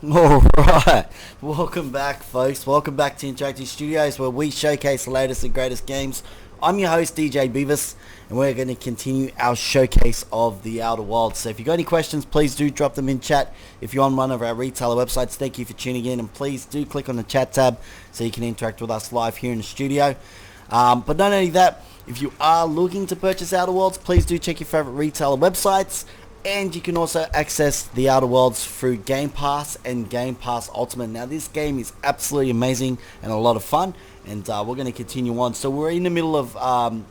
Alright, welcome back folks, welcome back to Interactive Studios where we showcase the latest and greatest games. I'm your host DJ Beavis and we're going to continue our showcase of the Outer Worlds. So if you've got any questions, please do drop them in chat. If you're on one of our retailer websites, thank you for tuning in, and please do click on the chat tab so you can interact with us live here in the studio. But not only that, if you are looking to purchase Outer Worlds, please do check your favorite retailer websites. And you can also access the Outer Worlds through Game Pass and Game Pass Ultimate. Now this game is absolutely amazing and a lot of fun, and we're going to continue on. So we're in the middle of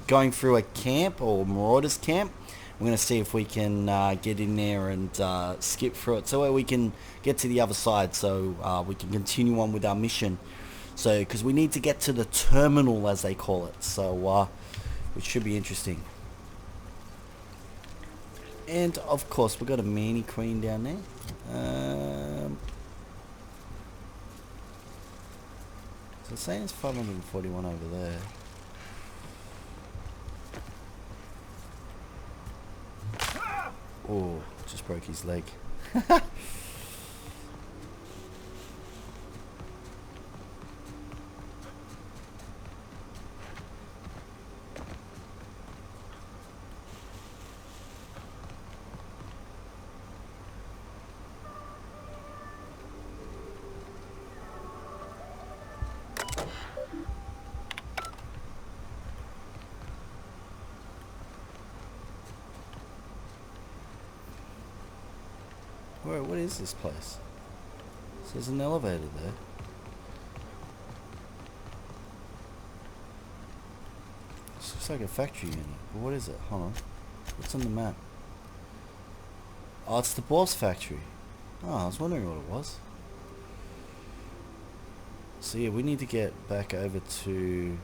going through a camp, or Marauders camp. We're going to see if we can get in there and skip through it so we can get to the other side, so we can continue on with our mission. So because we need to get to the terminal, as they call it, so which should be interesting. And of course we've got a Manny Queen down there. So saying it's 541 over there. Oh, just broke his leg. What is this place? So there's an elevator there. This looks like a factory unit. But what is it? Hold on. What's on the map? Oh, it's the boss factory. Oh, I was wondering what it was. So yeah, we need to get back over to...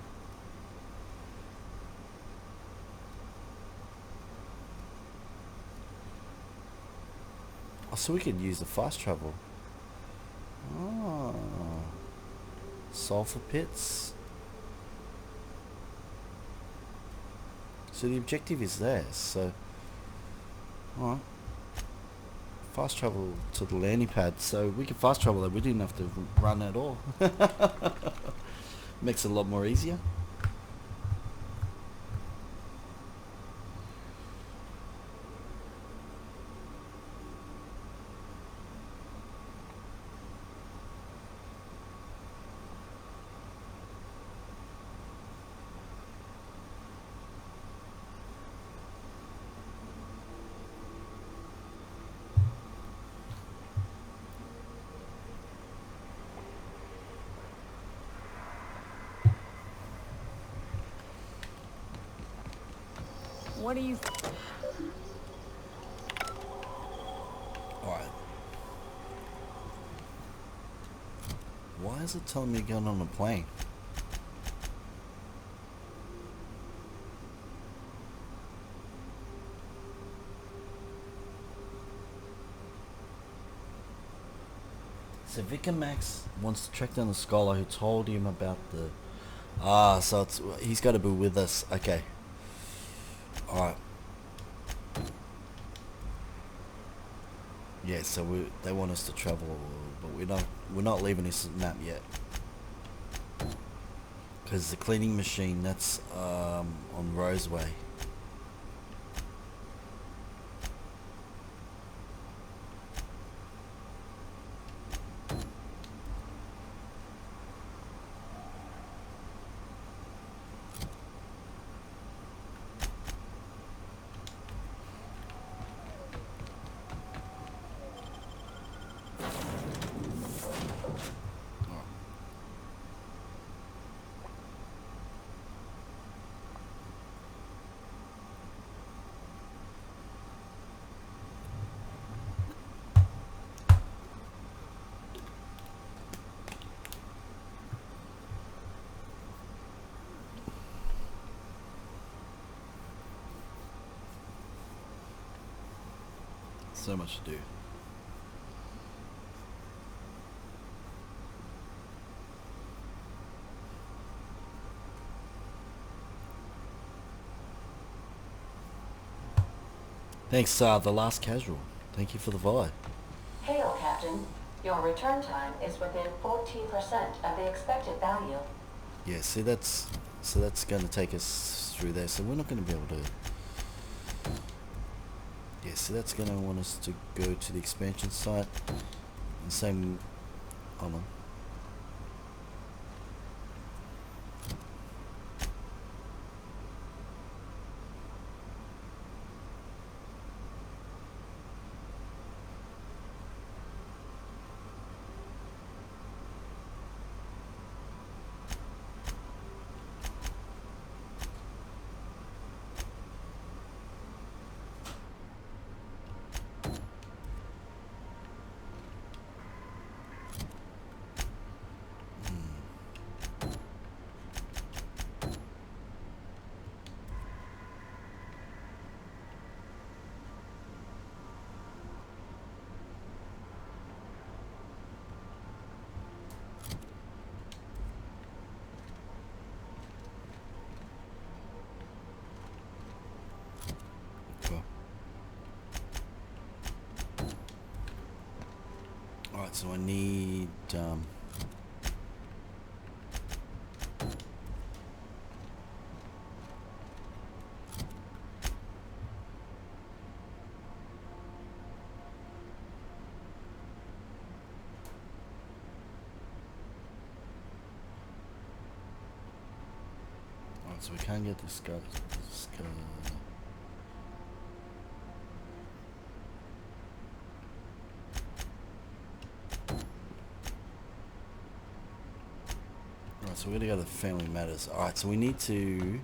Oh, so we could use the fast travel. Oh. Sulfur pits. So the objective is there, so... Alright. Fast travel to the landing pad, so we can fast travel there. We didn't have to run at all. Makes it a lot more easier. What do you... Alright. Why is it telling me to get on a plane? So Vicar Max wants to track down the scholar who told him about the... so he's got to be with us. Okay. Alright. Yeah, so they want us to travel, but we're not leaving this map yet. Because the cleaning machine, that's on Roseway. So much to do. Thanks, the last casual. Thank you for the vibe. Hail, Captain. Your return time is within 14% of the expected value. Yeah, see that's going to take us through there. So we're not going to be able to. Yeah, so that's going to want us to go to the expansion site. And same. Hold on. Cool. Alright, so I need alright, so we can't get this guy. Alright, so we're gonna go to Family Matters. Alright, so we need to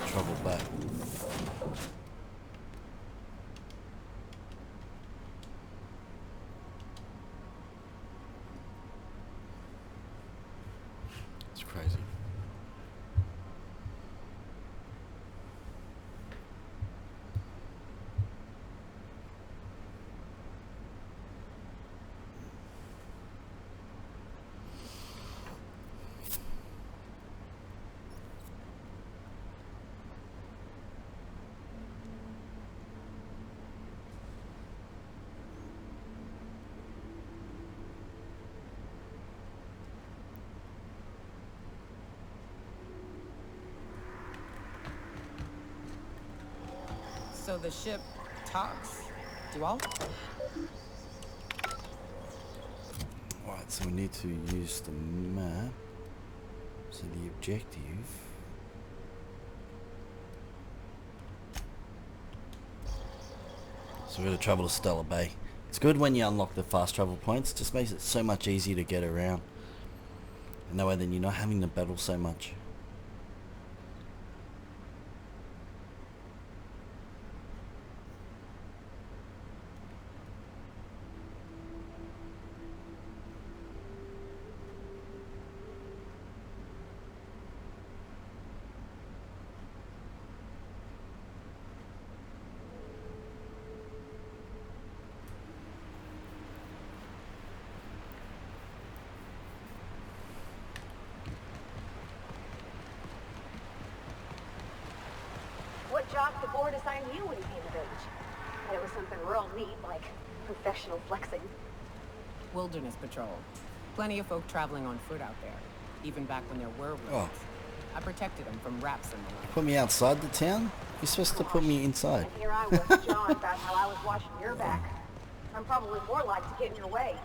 travel back. It's crazy. So the ship talks? Do all? Alright, so we need to use the map. So the objective. So we're going to travel to Stellar Bay. It's good when you unlock the fast travel points. It just makes it so much easier to get around. And that way then you're not having to battle so much. What job the board assigned you when you came of age? And it was something real neat, like professional flexing. Wilderness patrol. Plenty of folk traveling on foot out there, even back when there were roads. Oh. I protected them from raps and the like. Put me outside the town? You're supposed to put me inside. And here I was, John, about how I was watching your back. I'm probably more like to get in your way.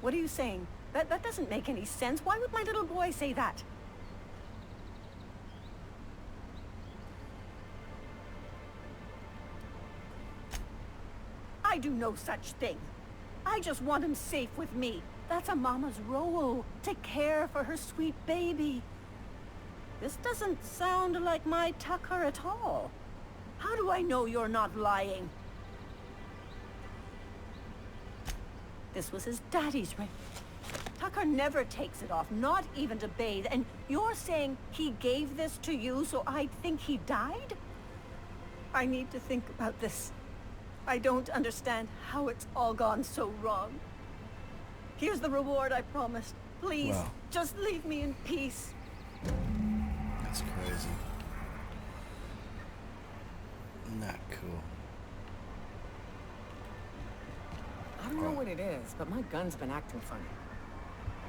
What are you saying? That doesn't make any sense. Why would my little boy say that? I do no such thing. I just want him safe with me. That's a mama's role, to care for her sweet baby. This doesn't sound like my Tucker at all. How do I know you're not lying? This was his daddy's ring. Tucker never takes it off, not even to bathe. And you're saying he gave this to you so I'd think he died? I need to think about this. I don't understand how it's all gone so wrong. Here's the reward I promised. Please, Wow. just leave me in peace. That's crazy. Not cool. I don't know what it is, but my gun's been acting funny.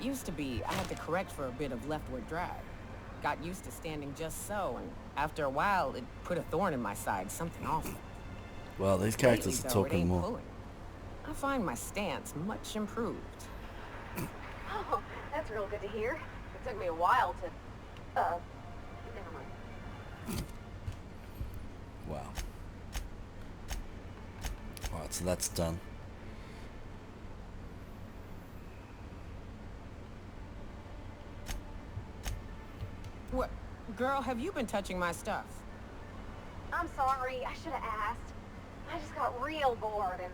Used to be, I had to correct for a bit of leftward drag. Got used to standing just so, and after a while, it put a thorn in my side, something awful. Well, these characters Lately, are though, it talking ain't more. pulling. I find my stance much improved. Oh, that's real good to hear. It took me a while to... never mind. Wow. Alright, so that's done. What? Girl, have you been touching my stuff? I'm sorry, I should have asked. I just got real bored, and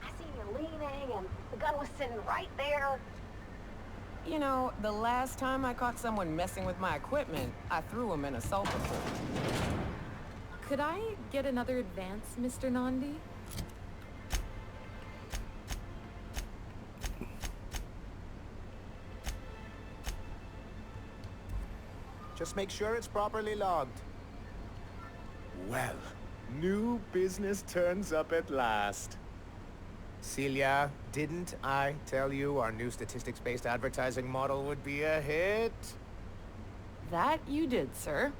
I seen you leaning, and the gun was sitting right there. You know, the last time I caught someone messing with my equipment, I threw him in a sulfur pool. Could I get another advance, Mr. Nandi? Just make sure it's properly logged. Well, new business turns up at last. Celia, didn't I tell you our new statistics-based advertising model would be a hit? That you did, sir.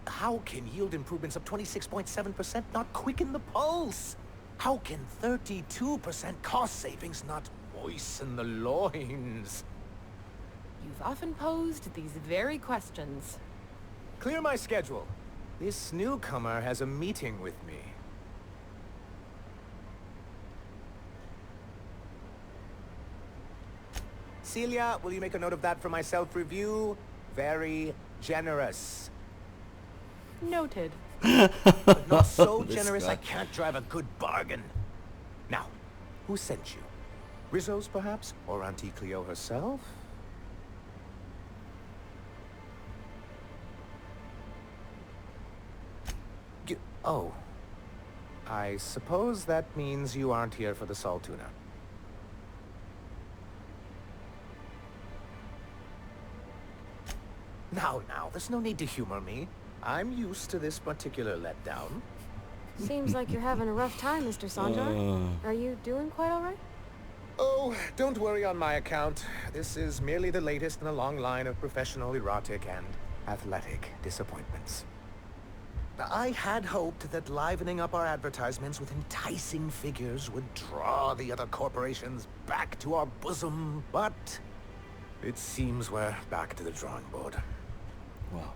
How can yield improvements of 26.7% not quicken the pulse? How can 32% cost savings not moisten the loins? You've often posed these very questions. Clear my schedule. This newcomer has a meeting with me. Celia, will you make a note of that for my self-review? Very generous. Noted. But not so This generous guy. I can't drive a good bargain. Now, who sent you? Rizzo's, perhaps? Or Auntie Cleo herself? Oh. I suppose that means you aren't here for the Saltuna. Now, there's no need to humor me. I'm used to this particular letdown. Seems like you're having a rough time, Mr. Sanjar. Are you doing quite all right? Oh, don't worry on my account. This is merely the latest in a long line of professional erotic and athletic disappointments. I had hoped that livening up our advertisements with enticing figures would draw the other corporations back to our bosom, but it seems we're back to the drawing board. Wow.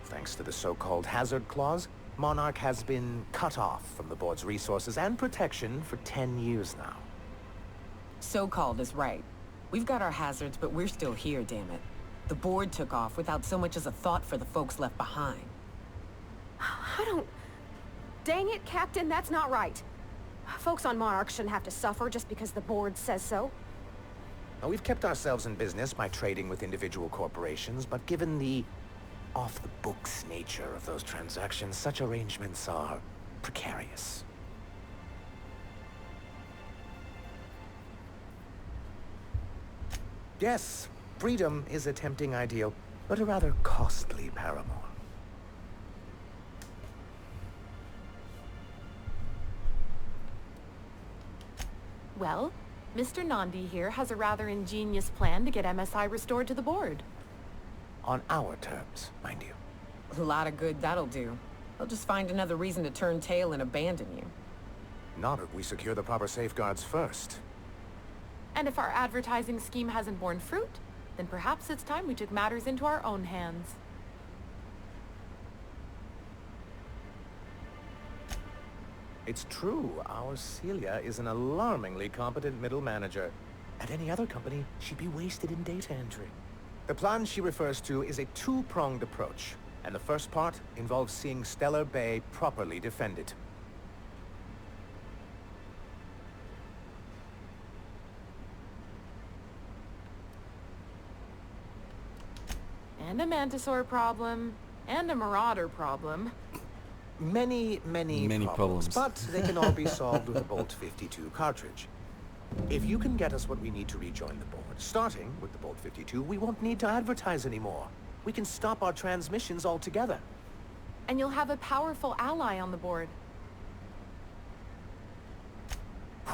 Thanks to the so-called hazard clause, Monarch has been cut off from the board's resources and protection for 10 years now. So-called is right. We've got our hazards, but we're still here, damn it. The board took off without so much as a thought for the folks left behind. I don't... Dang it, Captain, that's not right. Folks on Monarch shouldn't have to suffer just because the board says so. Now, we've kept ourselves in business by trading with individual corporations, but given the off-the-books nature of those transactions, such arrangements are precarious. Yes, freedom is a tempting ideal, but a rather costly paramour. Well, Mr. Nandi here has a rather ingenious plan to get MSI restored to the board. On our terms, mind you. A lot of good that'll do. They'll just find another reason to turn tail and abandon you. Not if we secure the proper safeguards first. And if our advertising scheme hasn't borne fruit, then perhaps it's time we took matters into our own hands. It's true, our Celia is an alarmingly competent middle manager. At any other company, she'd be wasted in data entry. The plan she refers to is a two-pronged approach, and the first part involves seeing Stellar Bay properly defended. And a Mantisaur problem, and a Marauder problem. Many problems, problems. but they can all be solved with a Bolt 52 cartridge. If you can get us what we need to rejoin the board, starting with the Bolt 52, we won't need to advertise anymore. We can stop our transmissions altogether. And you'll have a powerful ally on the board.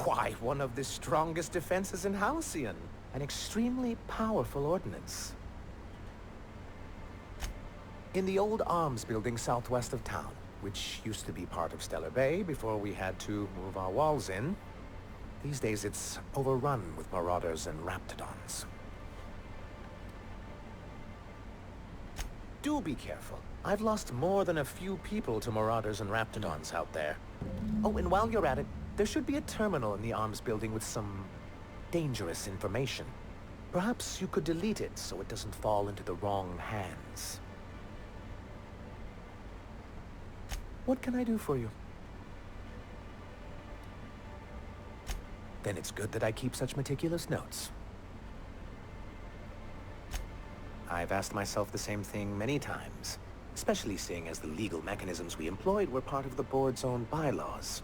Why, one of the strongest defenses in Halcyon. An extremely powerful ordnance. In the old arms building southwest of town, which used to be part of Stellar Bay before we had to move our walls in, these days it's overrun with marauders and raptidons. Do be careful. I've lost more than a few people to marauders and raptidons out there. Oh, and while you're at it, there should be a terminal in the arms building with some dangerous information. Perhaps you could delete it so it doesn't fall into the wrong hands. What can I do for you? Then it's good that I keep such meticulous notes. I've asked myself the same thing many times, especially seeing as the legal mechanisms we employed were part of the board's own bylaws.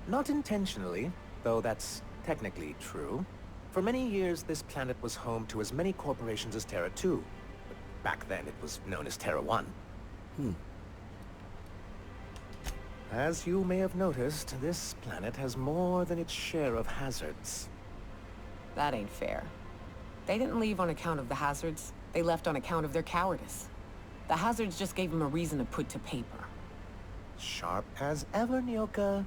Not intentionally, though that's technically true. For many years, this planet was home to as many corporations as Terra 2. But back then, it was known as Terra 1. As you may have noticed, this planet has more than its share of hazards. That ain't fair. They didn't leave on account of the hazards. They left on account of their cowardice. The hazards just gave them a reason to put to paper. Sharp as ever, Nyoka.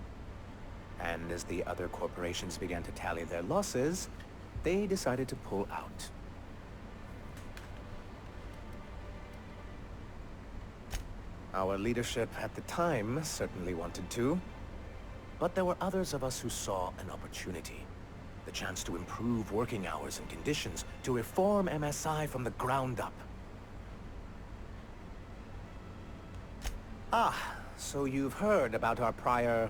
And as the other corporations began to tally their losses, they decided to pull out. Our leadership at the time certainly wanted to, but there were others of us who saw an opportunity. The chance to improve working hours and conditions, to reform MSI from the ground up. Ah, so you've heard about our prior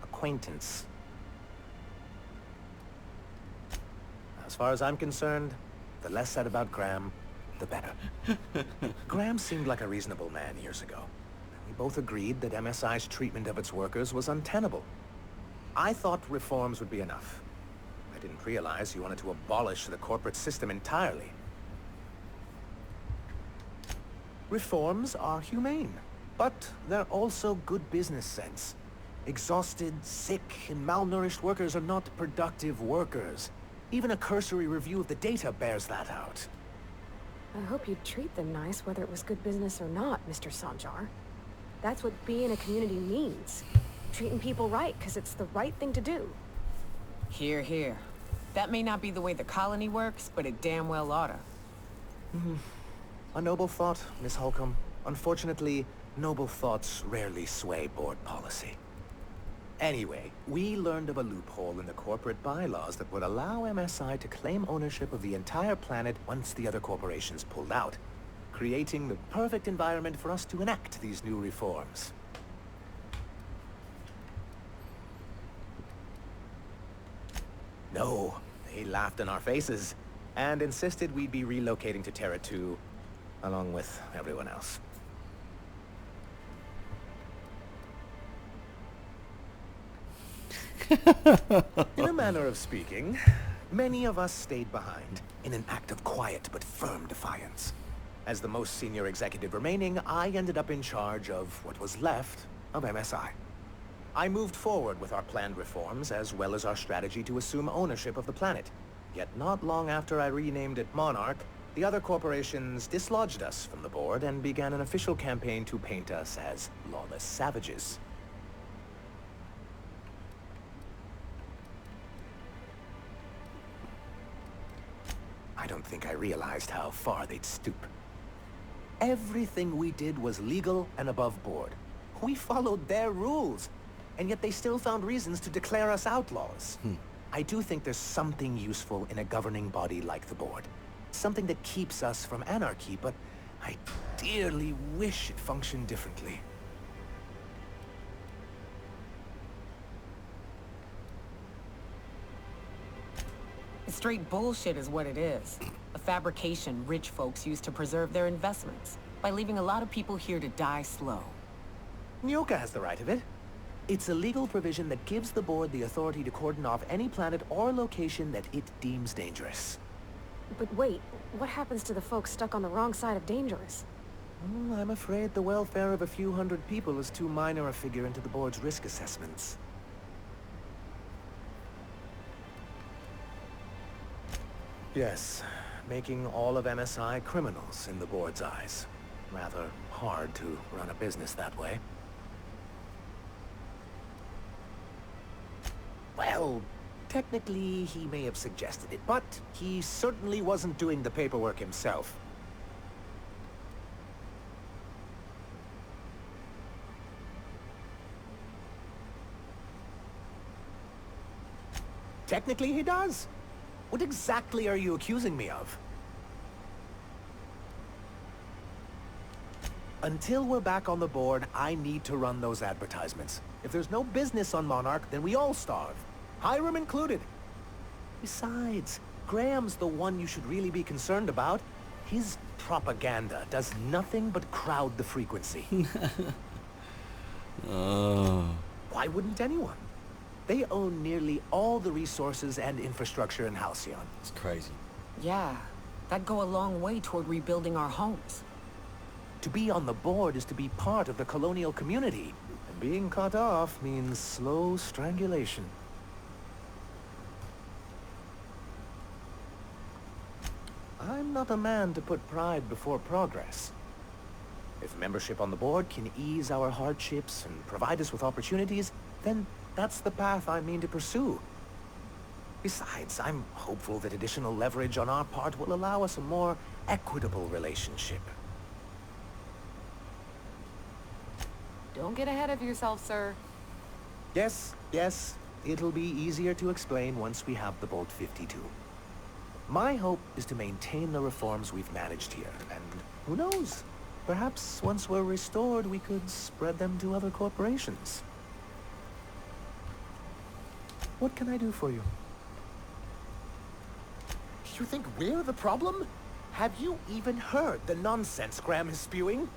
acquaintance. As far as I'm concerned, the less said about Graham, the better. Graham seemed like a reasonable man years ago. We both agreed that MSI's treatment of its workers was untenable. I thought reforms would be enough. I didn't realize you wanted to abolish the corporate system entirely. Reforms are humane, but they're also good business sense. Exhausted, sick, and malnourished workers are not productive workers. Even a cursory review of the data bears that out. I hope you'd treat them nice, whether it was good business or not, Mr. Sanjar. That's what being a community means. Treating people right, because it's the right thing to do. Here, here. That may not be the way the colony works, but it damn well oughta. A noble thought, Miss Holcomb. Unfortunately, noble thoughts rarely sway board policy. Anyway, we learned of a loophole in the corporate bylaws that would allow MSI to claim ownership of the entire planet once the other corporations pulled out, creating the perfect environment for us to enact these new reforms. No, they laughed in our faces and insisted we'd be relocating to Terra 2, along with everyone else. In a manner of speaking, many of us stayed behind in an act of quiet but firm defiance. As the most senior executive remaining, I ended up in charge of what was left of MSI. I moved forward with our planned reforms as well as our strategy to assume ownership of the planet. Yet not long after I renamed it Monarch, the other corporations dislodged us from the board and began an official campaign to paint us as lawless savages. don't think I realized how far they'd stoop. Everything we did was legal and above board. We followed their rules, and yet they still found reasons to declare us outlaws. I do think there's something useful in a governing body like the board. Something that keeps us from anarchy, but I dearly wish it functioned differently. It's straight bullshit is what it is. A fabrication rich folks use to preserve their investments by leaving a lot of people here to die slow. Nyoka has the right of it. It's a legal provision that gives the board the authority to cordon off any planet or location that it deems dangerous. But wait, what happens to the folks stuck on the wrong side of dangerous? I'm afraid the welfare of a few hundred people is too minor a figure into the board's risk assessments. Yes, making all of MSI criminals in the board's eyes. Rather hard to run a business that way. Well, technically he may have suggested it, but he certainly wasn't doing the paperwork himself. Technically he does. What exactly are you accusing me of? Until we're back on the board, I need to run those advertisements. If there's no business on Monarch, then we all starve. Hiram included. Besides, Graham's the one you should really be concerned about. His propaganda does nothing but crowd the frequency. Why wouldn't anyone? They own nearly all the resources and infrastructure in Halcyon. It's crazy. Yeah, that'd go a long way toward rebuilding our homes. To be on the board is to be part of the colonial community. And being cut off means slow strangulation. I'm not a man to put pride before progress. If membership on the board can ease our hardships and provide us with opportunities, then that's the path I mean to pursue. Besides, I'm hopeful that additional leverage on our part will allow us a more equitable relationship. Don't get ahead of yourself, sir. Yes, it'll be easier to explain once we have the Bolt 52. My hope is to maintain the reforms we've managed here, and who knows? Perhaps once we're restored, we could spread them to other corporations. What can I do for you? You think we're the problem? Have you even heard the nonsense Graham is spewing?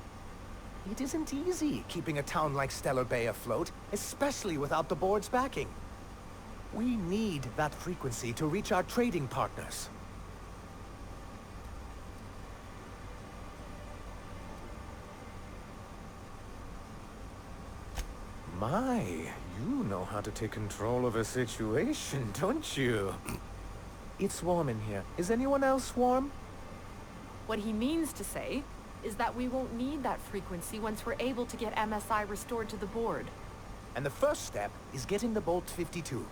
It isn't easy keeping a town like Stellar Bay afloat, especially without the board's backing. We need that frequency to reach our trading partners. My, you know how to take control of a situation, don't you? It's warm in here. Is anyone else warm? What he means to say is that we won't need that frequency once we're able to get MSI restored to the board. And the first step is getting the Bolt 52.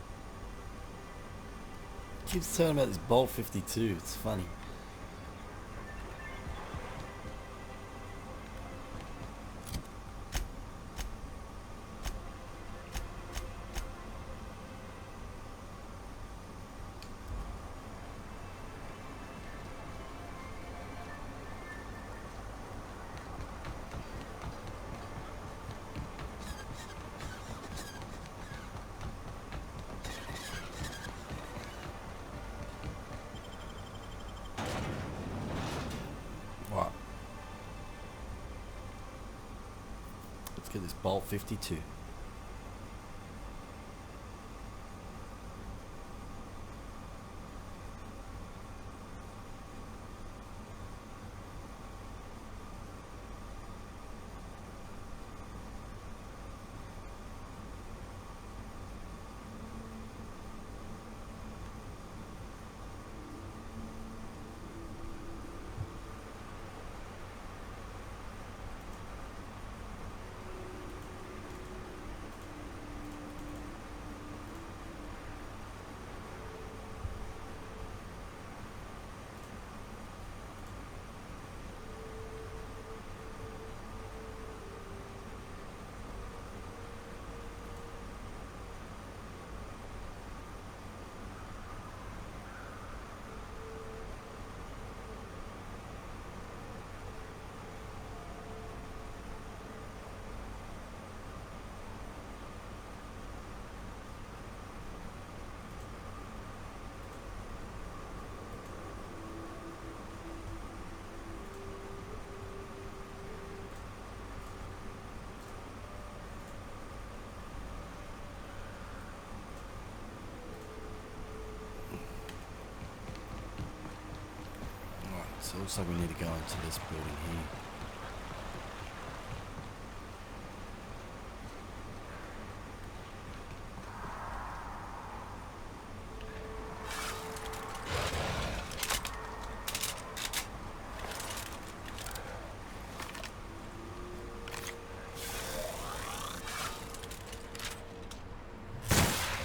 Keeps telling about this Bolt 52. It's funny. What? Let's get this Bolt 52. So it looks like we need to go into this building here.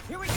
Here we go!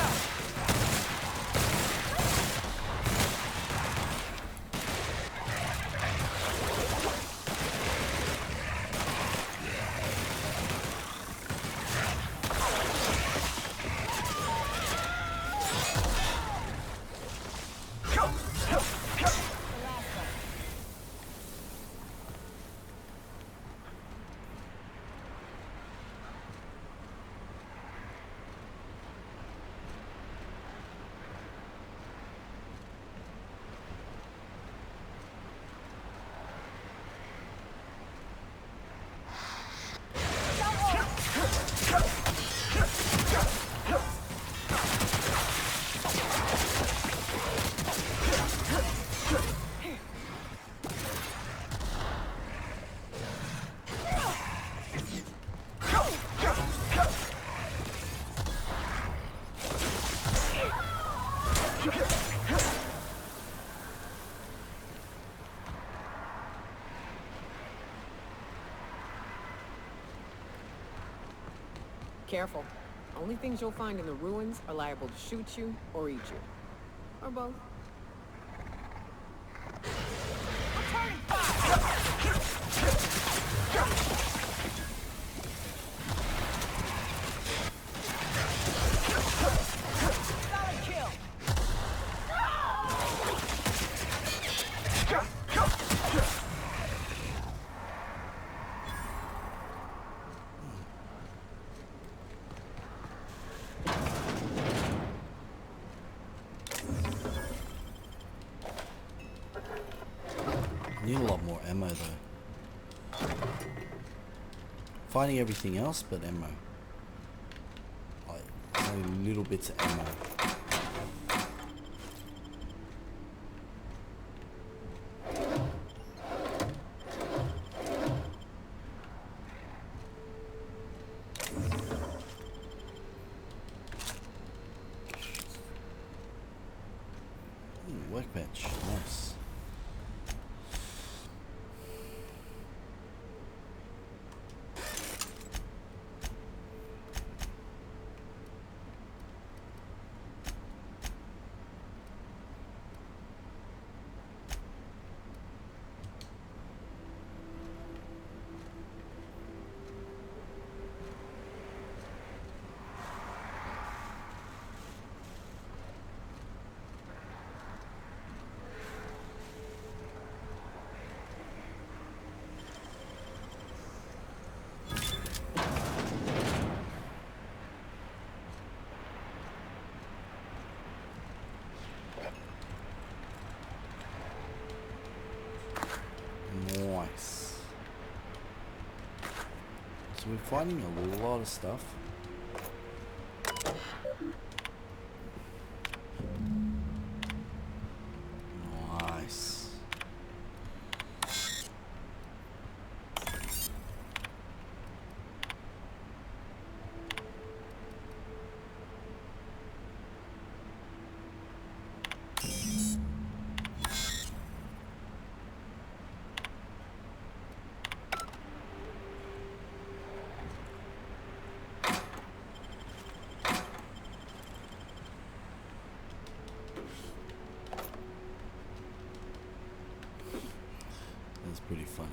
Careful. Only things you'll find in the ruins are liable to shoot you or eat you. Or both. Solid kill! Need a lot more ammo though. Finding everything else but ammo. Like only little bits of ammo. Workbench, nice. Nice. So we're finding a lot of stuff. Nice. That's pretty funny.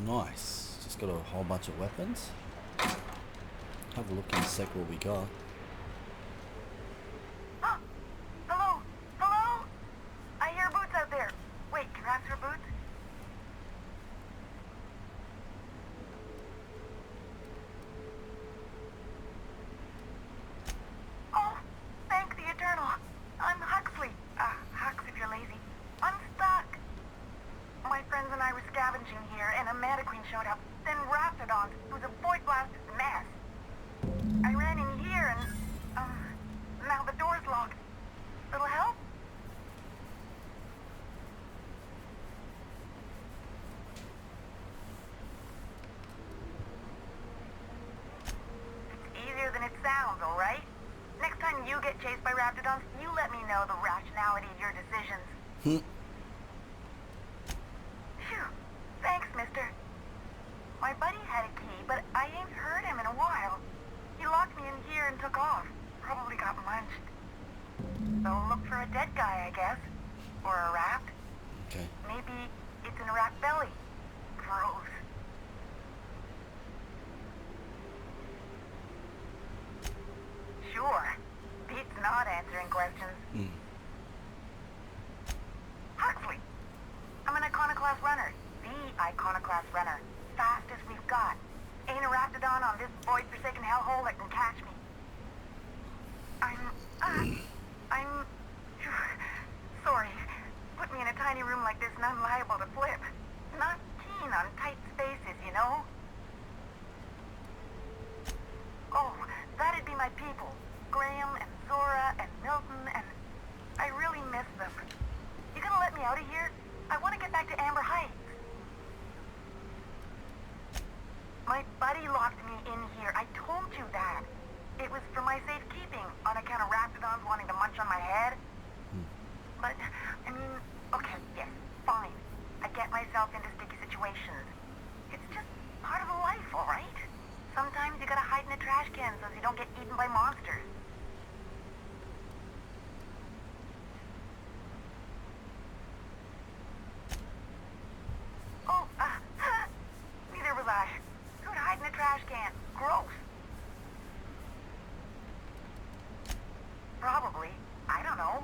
Nice. Just got a whole bunch of weapons. Have a look in a sec what we got. Hello? Hello? I hear boots out there. grounds. It was a void-blasted mess. I ran in here and, now the door's locked. Little help? It's easier than it sounds, all right? Next time you get chased by raptidons, you let me know the rationality of your decisions. Phew. Thanks, mister. My buddy had a key, but I ain't heard him in a while. He locked me in here and took off. Probably got munched. So look for a dead guy, I guess. Or a rat. Okay. Maybe it's in a rat belly. Gross. Sure. Pete's not answering questions. Huxley. I'm an iconoclast runner. The iconoclast runner. Fastest we've got. Ain't a raptidon on this void-forsaken hellhole that can catch me. I'm... Sorry. Put me in a tiny room like this and I'm liable to flip. Not keen on tight spaces, you know? Oh, that'd be my people. Graham and Zora and Milton and... I really miss them. You gonna let me out of here? I want to get back to Amber Heights. My buddy locked me in here. I told you that. It was for my safekeeping, on account of raptidons wanting to munch on my head. But, I mean, okay, yes, fine. I get myself into sticky situations. It's just part of the life, all right? Sometimes you gotta hide in a trash can so you don't get eaten by monsters. Oh, neither was I. Who'd hide in a trash can? Gross. Probably. I don't know.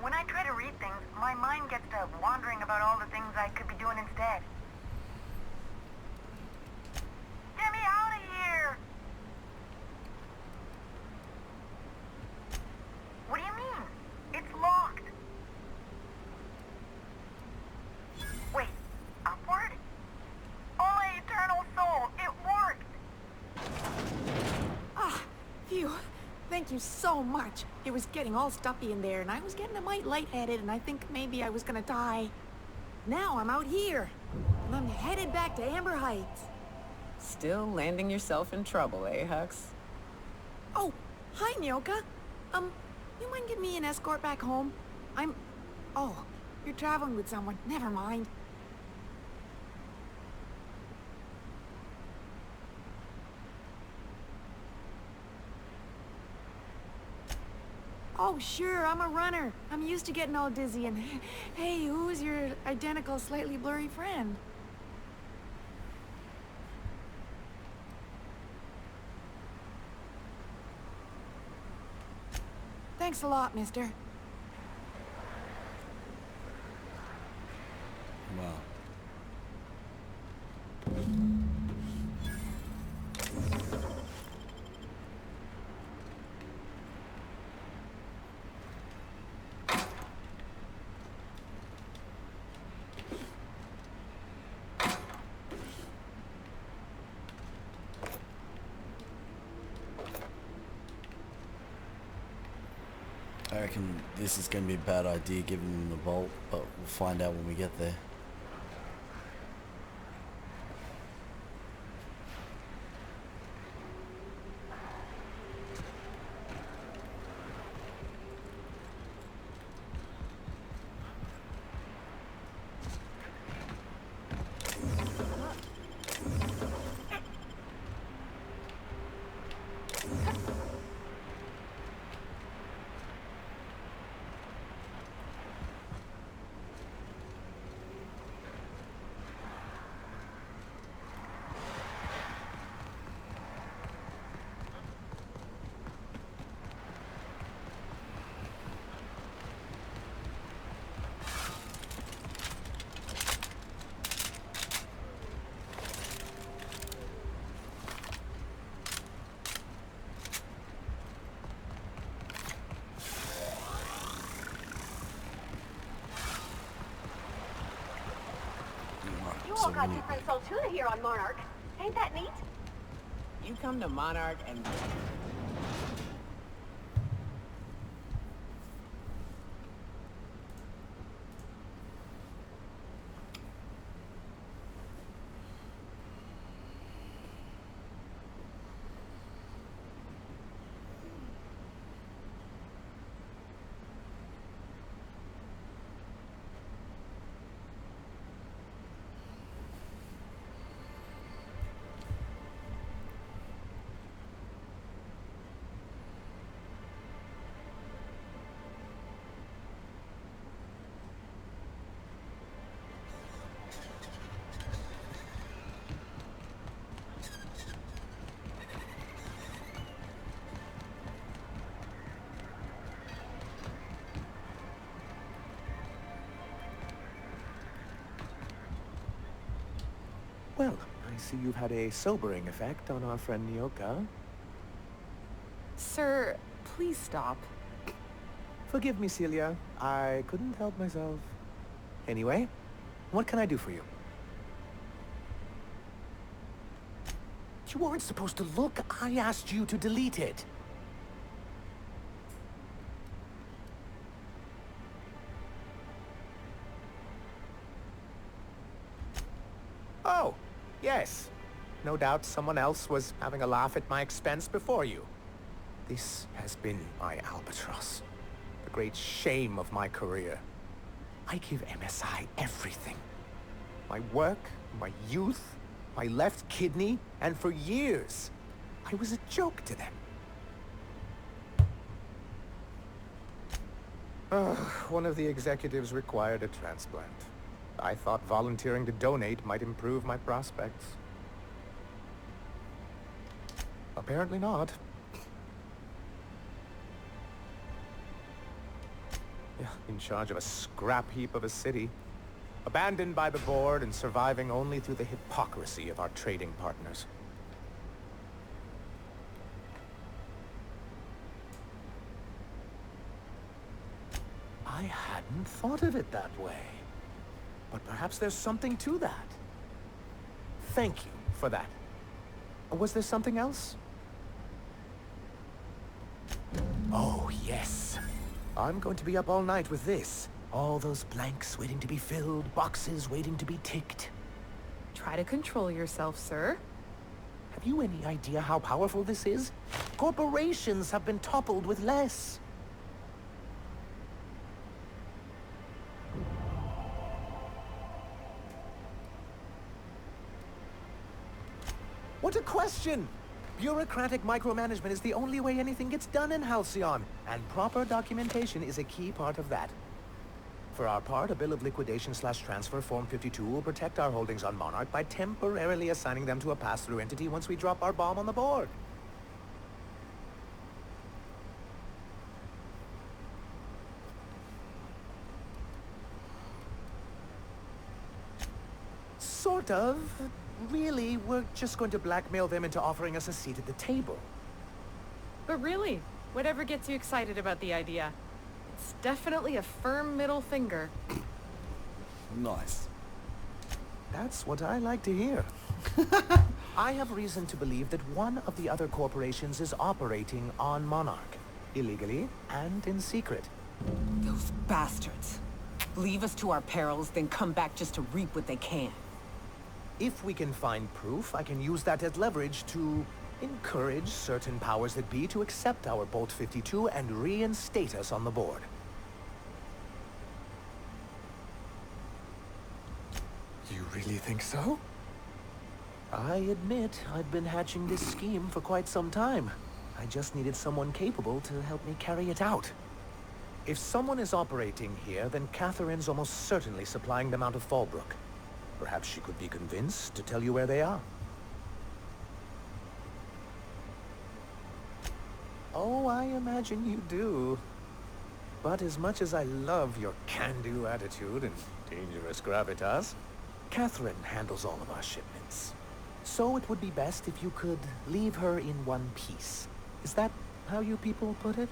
When I try to read things, my mind gets to wandering about all the things I could be doing instead. Get me out of here! What do you mean? It's locked. Wait, upward? Oh, my eternal soul, it worked! Ah, phew. Thank you so much. It was getting all stuffy in there, and I was getting a mite lightheaded, and I think maybe I was gonna die. Now I'm out here, and I'm headed back to Amber Heights. Still landing yourself in trouble, eh, Hux? Oh, hi, Nyoka. You mind giving me an escort back home? Oh, you're traveling with someone. Never mind. Oh, sure, I'm a runner. I'm used to getting all dizzy and... Hey, who's your identical, slightly blurry friend? Thanks a lot, mister. Wow. I reckon this is going to be a bad idea giving them the vault, but we'll find out when we get there. You all got different Saltuna here on Monarch. Ain't that neat? You come to Monarch and... Well, I see you've had a sobering effect on our friend Nyoka. Sir, please stop. Forgive me, Celia. I couldn't help myself. Anyway, what can I do for you? You weren't supposed to look. I asked you to delete it. Oh, yes. No doubt someone else was having a laugh at my expense before you. This has been my albatross. The great shame of my career. I give MSI everything. My work, my youth, my left kidney, and for years, I was a joke to them. One of the executives required a transplant. I thought volunteering to donate might improve my prospects. Apparently not. Yeah, in charge of a scrap heap of a city. Abandoned by the board and surviving only through the hypocrisy of our trading partners. I hadn't thought of it that way. But perhaps there's something to that. Thank you for that. Was there something else? Oh, yes. I'm going to be up all night with this. All those blanks waiting to be filled, boxes waiting to be ticked. Try to control yourself, sir. Have you any idea how powerful this is? Corporations have been toppled with less. What a question! Bureaucratic micromanagement is the only way anything gets done in Halcyon, and proper documentation is a key part of that. For our part, a bill of liquidation/transfer Form 52 will protect our holdings on Monarch by temporarily assigning them to a pass-through entity once we drop our bomb on the board. Sort of. Really, we're just going to blackmail them into offering us a seat at the table. But really, whatever gets you excited about the idea. It's definitely a firm middle finger. Nice. That's what I like to hear. I have reason to believe that one of the other corporations is operating on Monarch. Illegally and in secret. Those bastards. Leave us to our perils, then come back just to reap what they can. If we can find proof, I can use that as leverage to encourage certain powers that be to accept our Bolt 52 and reinstate us on the board. You really think so? I admit I've been hatching this scheme for quite some time. I just needed someone capable to help me carry it out. If someone is operating here, then Catherine's almost certainly supplying them out of Fallbrook. Perhaps she could be convinced to tell you where they are. Oh, I imagine you do. But as much as I love your can-do attitude and dangerous gravitas, Catherine handles all of our shipments. So it would be best if you could leave her in one piece. Is that how you people put it?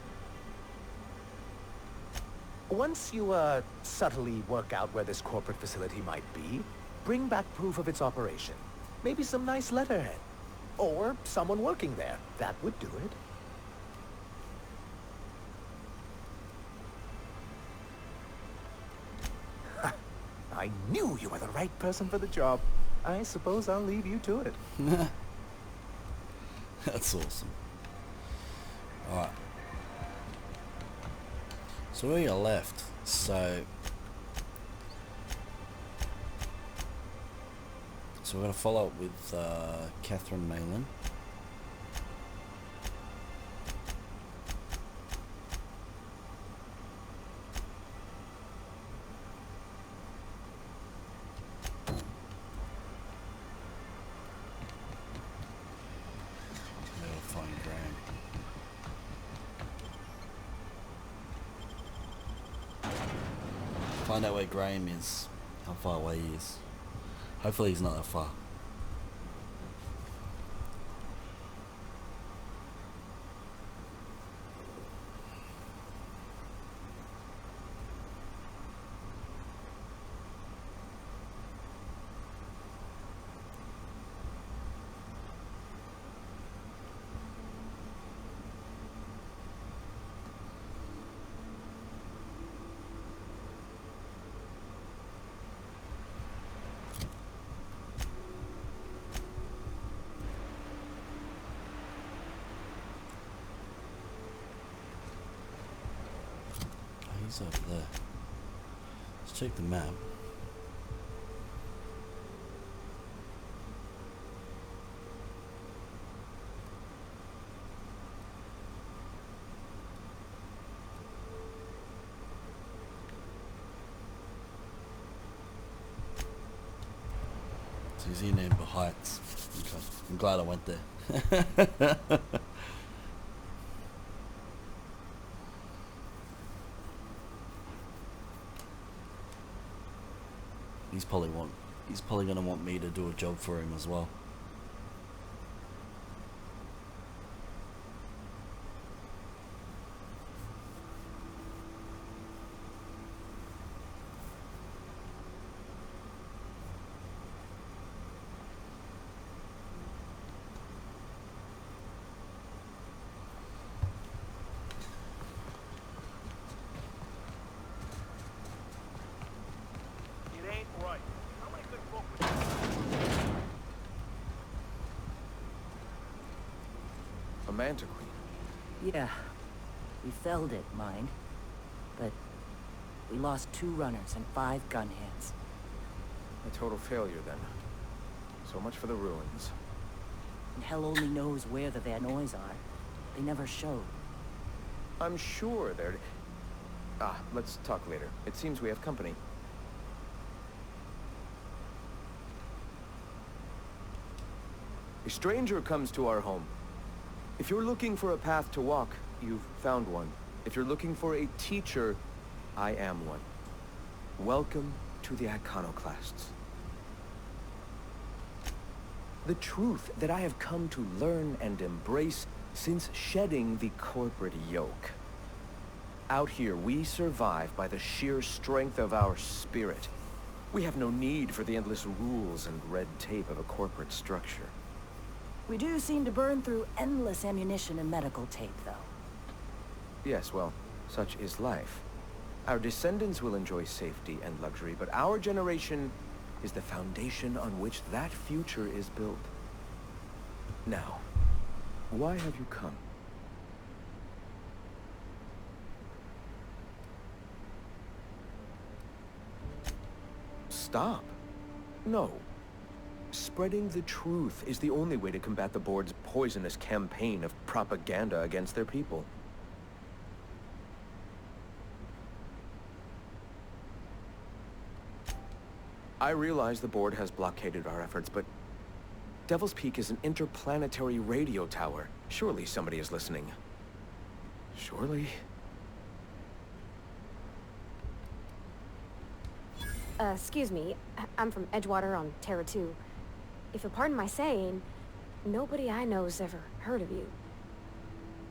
Once you, subtly work out where this corporate facility might be, bring back proof of its operation. Maybe some nice letterhead. Or someone working there. That would do it. I knew you were the right person for the job. I suppose I'll leave you to it. That's awesome. Alright. So we are left. So we're going to follow up with Catherine Malin. Find out where Graham is, how far away he is. Hopefully he's not that far. He's over there. Let's check the map. So he's in Amber Heights. Okay. I'm glad I went there. He's probably gonna want me to do a job for him as well. Manta Queen. Yeah, we felled it, mind. But we lost 2 runners and 5 gun hands. A total failure, then. So much for the ruins. And hell only knows where the Vanoys are. They never showed. I'm sure they're... let's talk later. It seems we have company. A stranger comes to our home. If you're looking for a path to walk, you've found one. If you're looking for a teacher, I am one. Welcome to the Iconoclasts. The truth that I have come to learn and embrace since shedding the corporate yoke. Out here, we survive by the sheer strength of our spirit. We have no need for the endless rules and red tape of a corporate structure. We do seem to burn through endless ammunition and medical tape, though. Yes, well, such is life. Our descendants will enjoy safety and luxury, but our generation is the foundation on which that future is built. Now, why have you come? Stop. No. Spreading the truth is the only way to combat the board's poisonous campaign of propaganda against their people. I realize the board has blockaded our efforts, but Devil's Peak is an interplanetary radio tower. Surely somebody is listening. Surely? Excuse me. I'm from Edgewater on Terra 2. If you'll pardon my saying, nobody I know's ever heard of you.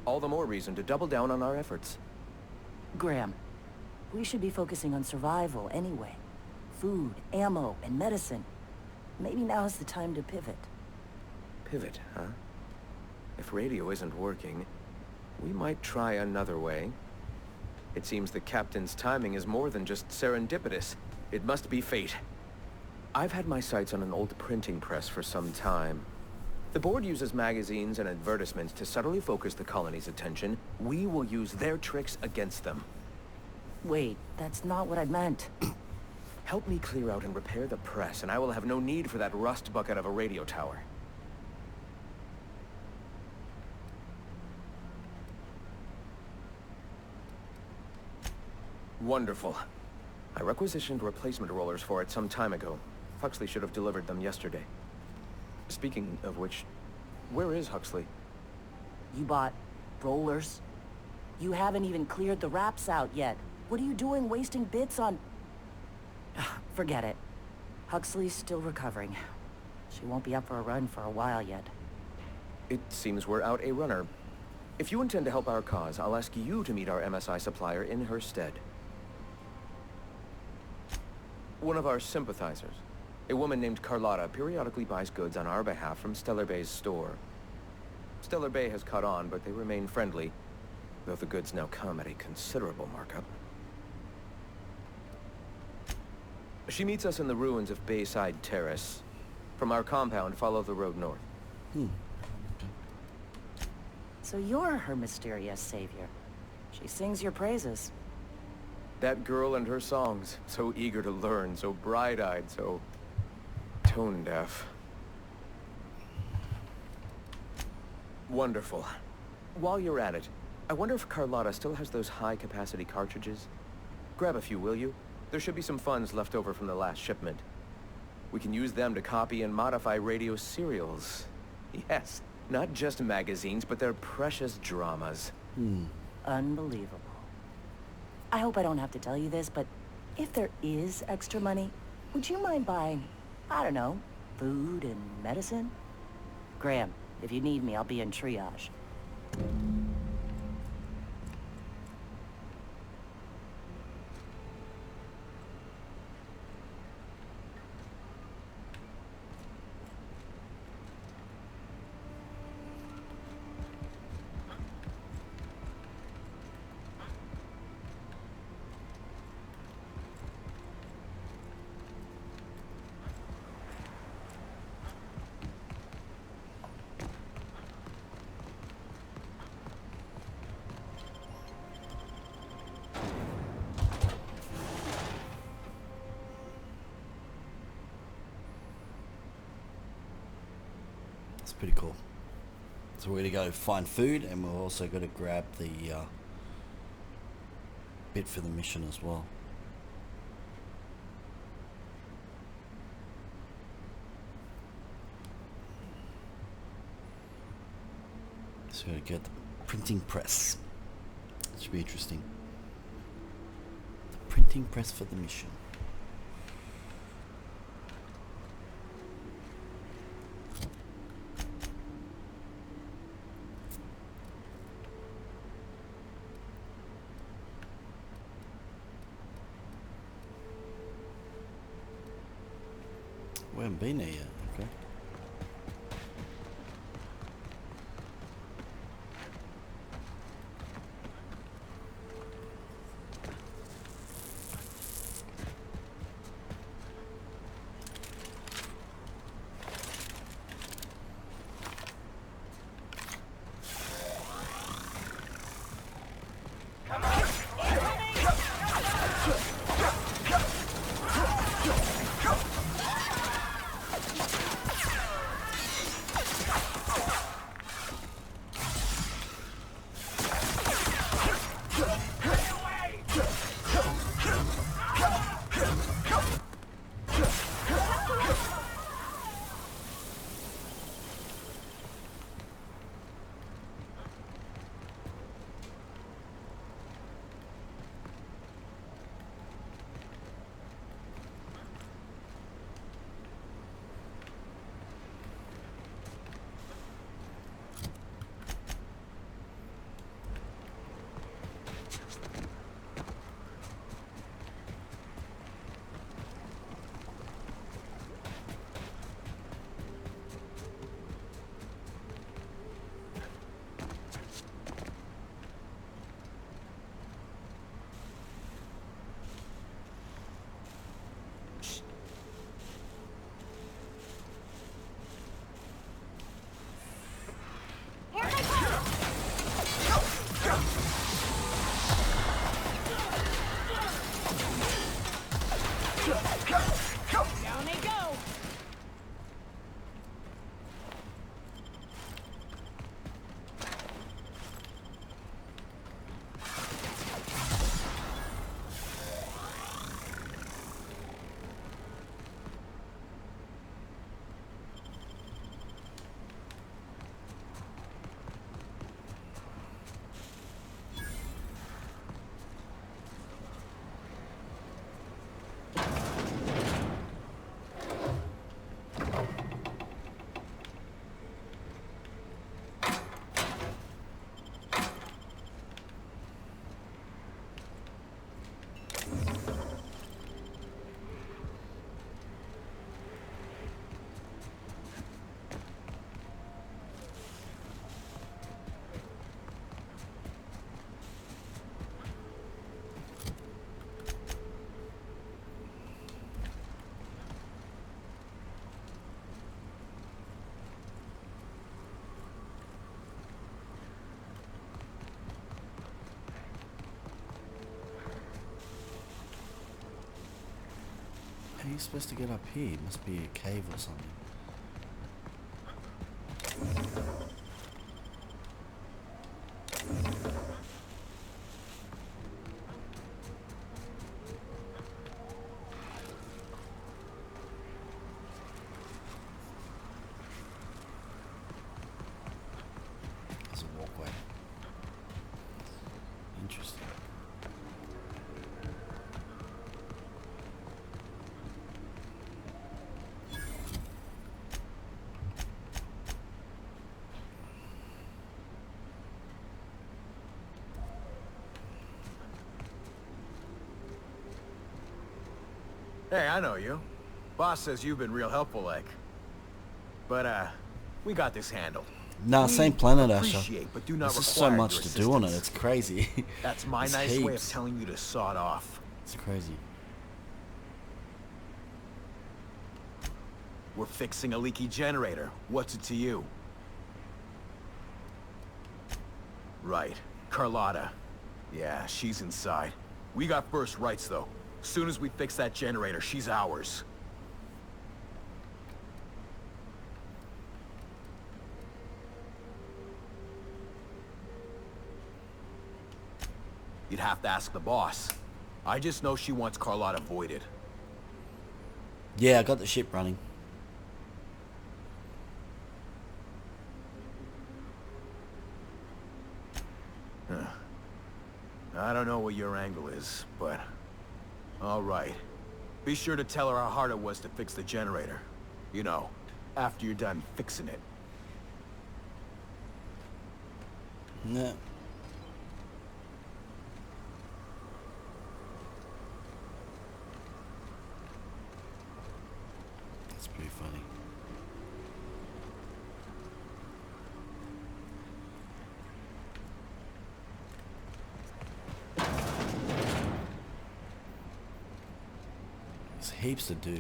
All the more reason to double down on our efforts. Graham, we should be focusing on survival anyway. Food, ammo, and medicine. maybe now's the time to pivot. Pivot, huh? If radio isn't working, we might try another way. It seems the captain's timing is more than just serendipitous. It must be fate. I've had my sights on an old printing press for some time. The board uses magazines and advertisements to subtly focus the colony's attention. We will use their tricks against them. Wait, that's not what I meant. Help me clear out and repair the press, and I will have no need for that rust bucket of a radio tower. Wonderful. I requisitioned replacement rollers for it some time ago. Huxley should have delivered them yesterday. Speaking of which, where is Huxley? You bought rollers? You haven't even cleared the wraps out yet. What are you doing wasting bits on... Forget it. Huxley's still recovering. She won't be up for a run for a while yet. It seems we're out a runner. If you intend to help our cause, I'll ask you to meet our MSI supplier in her stead. One of our sympathizers. A woman named Carlotta periodically buys goods on our behalf from Stellar Bay's store. Stellar Bay has caught on, but they remain friendly, though the goods now come at a considerable markup. She meets us in the ruins of Bayside Terrace. From our compound, follow the road north. So you're her mysterious savior. She sings your praises. That girl and her songs, so eager to learn, so bright-eyed, so tone-deaf. Wonderful. While you're at it, I wonder if Carlotta still has those high-capacity cartridges? Grab a few, will you? There should be some funds left over from the last shipment. We can use them to copy and modify radio serials. Yes, not just magazines, but their precious dramas. Unbelievable. I hope I don't have to tell you this, but if there is extra money, would you mind buying, I don't know, food and medicine? Graham, if you need me, I'll be in triage. It's pretty cool. So we're going to go find food, and we're also going to grab the bit for the mission as well. So we're going to get the printing press. It should be interesting. The printing press for the mission. We haven't been there yet, okay. Down they go. How are you supposed to get up here? It must be a cave or something. There's a walkway. Interesting. Hey, I know you. Boss says you've been real helpful, like. But, we got this handled. Nah, same planet, Asher. Appreciate, but do not There's just so require much your to do on it. assistance. It's crazy. That's my It's nice way of heaps. telling you to sod off. It's crazy. We're fixing a leaky generator. What's it to you? Right. Carlotta. Yeah, she's inside. We got first rights, though. Soon as we fix that generator, she's ours. You'd have to ask the boss. I just know she wants Carlotta voided. Yeah, I got the ship running. I don't know what your angle is, but... all right. Be sure to tell her how hard it was to fix the generator. You know, after you're done fixing it. Yeah. That's pretty funny. There's heaps to do.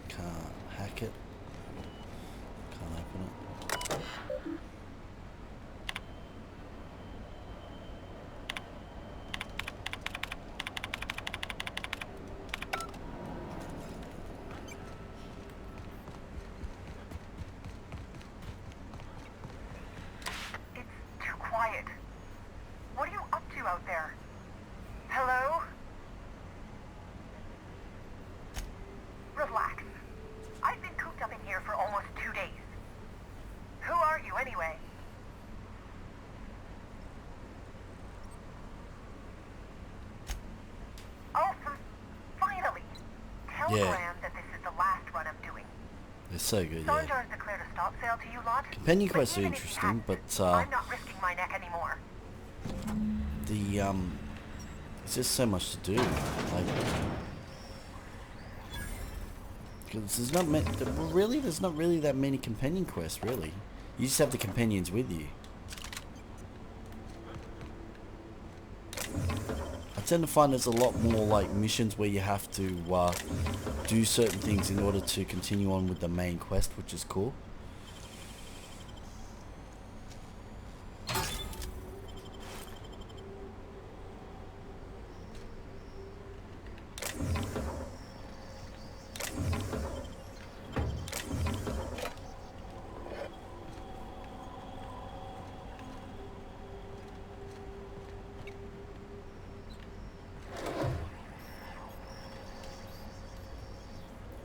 Can't hack it. Can't open it. It's too quiet. What are you up to out there? Hello? Relax. I've been cooped up in here for almost 2 days. Who are you, anyway? Oh, finally! Tell Yeah. Graham that this is the last run I'm doing. They're so good, yeah. Sanjar's declared a stop sale to you lot. Companion But quests are even if he interesting, hasn't, but I'm not risking my neck anymore. there's just so much to do. Like, because there's not really, there's not really that many companion quests, really. You just have the companions with you. tend to find there's a lot more like missions where you have to do certain things in order to continue on with the main quest, which is cool.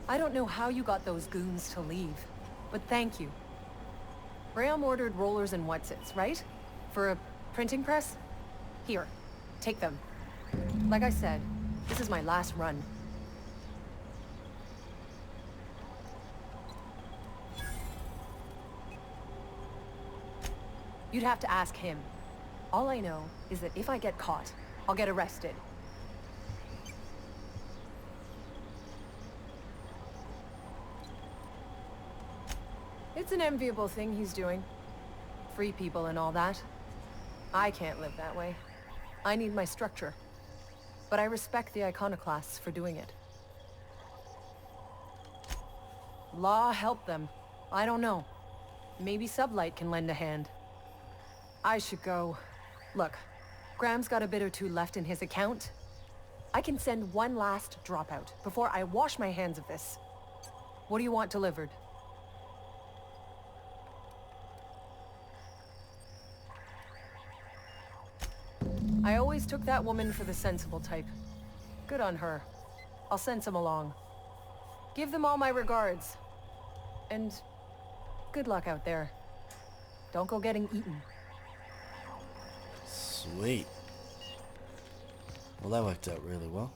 I don't know how you got those goons to leave, but thank you. Graham ordered rollers and whatsits, right? For a printing press? Here, take them. Like I said, this is my last run. You'd have to ask him. All I know is that if I get caught, I'll get arrested. It's an enviable thing he's doing. Free people and all that. I can't live that way. I need my structure. But I respect the iconoclasts for doing it. Law help them. I don't know. Maybe Sublight can lend a hand. I should go. Look, Graham's got a bit or two left in his account. I can send one last dropout before I wash my hands of this. What do you want delivered? I always took that woman for the sensible type. Good on her. I'll send some along. Give them all my regards. And good luck out there. Don't go getting eaten. Sweet. Well, that worked out really well.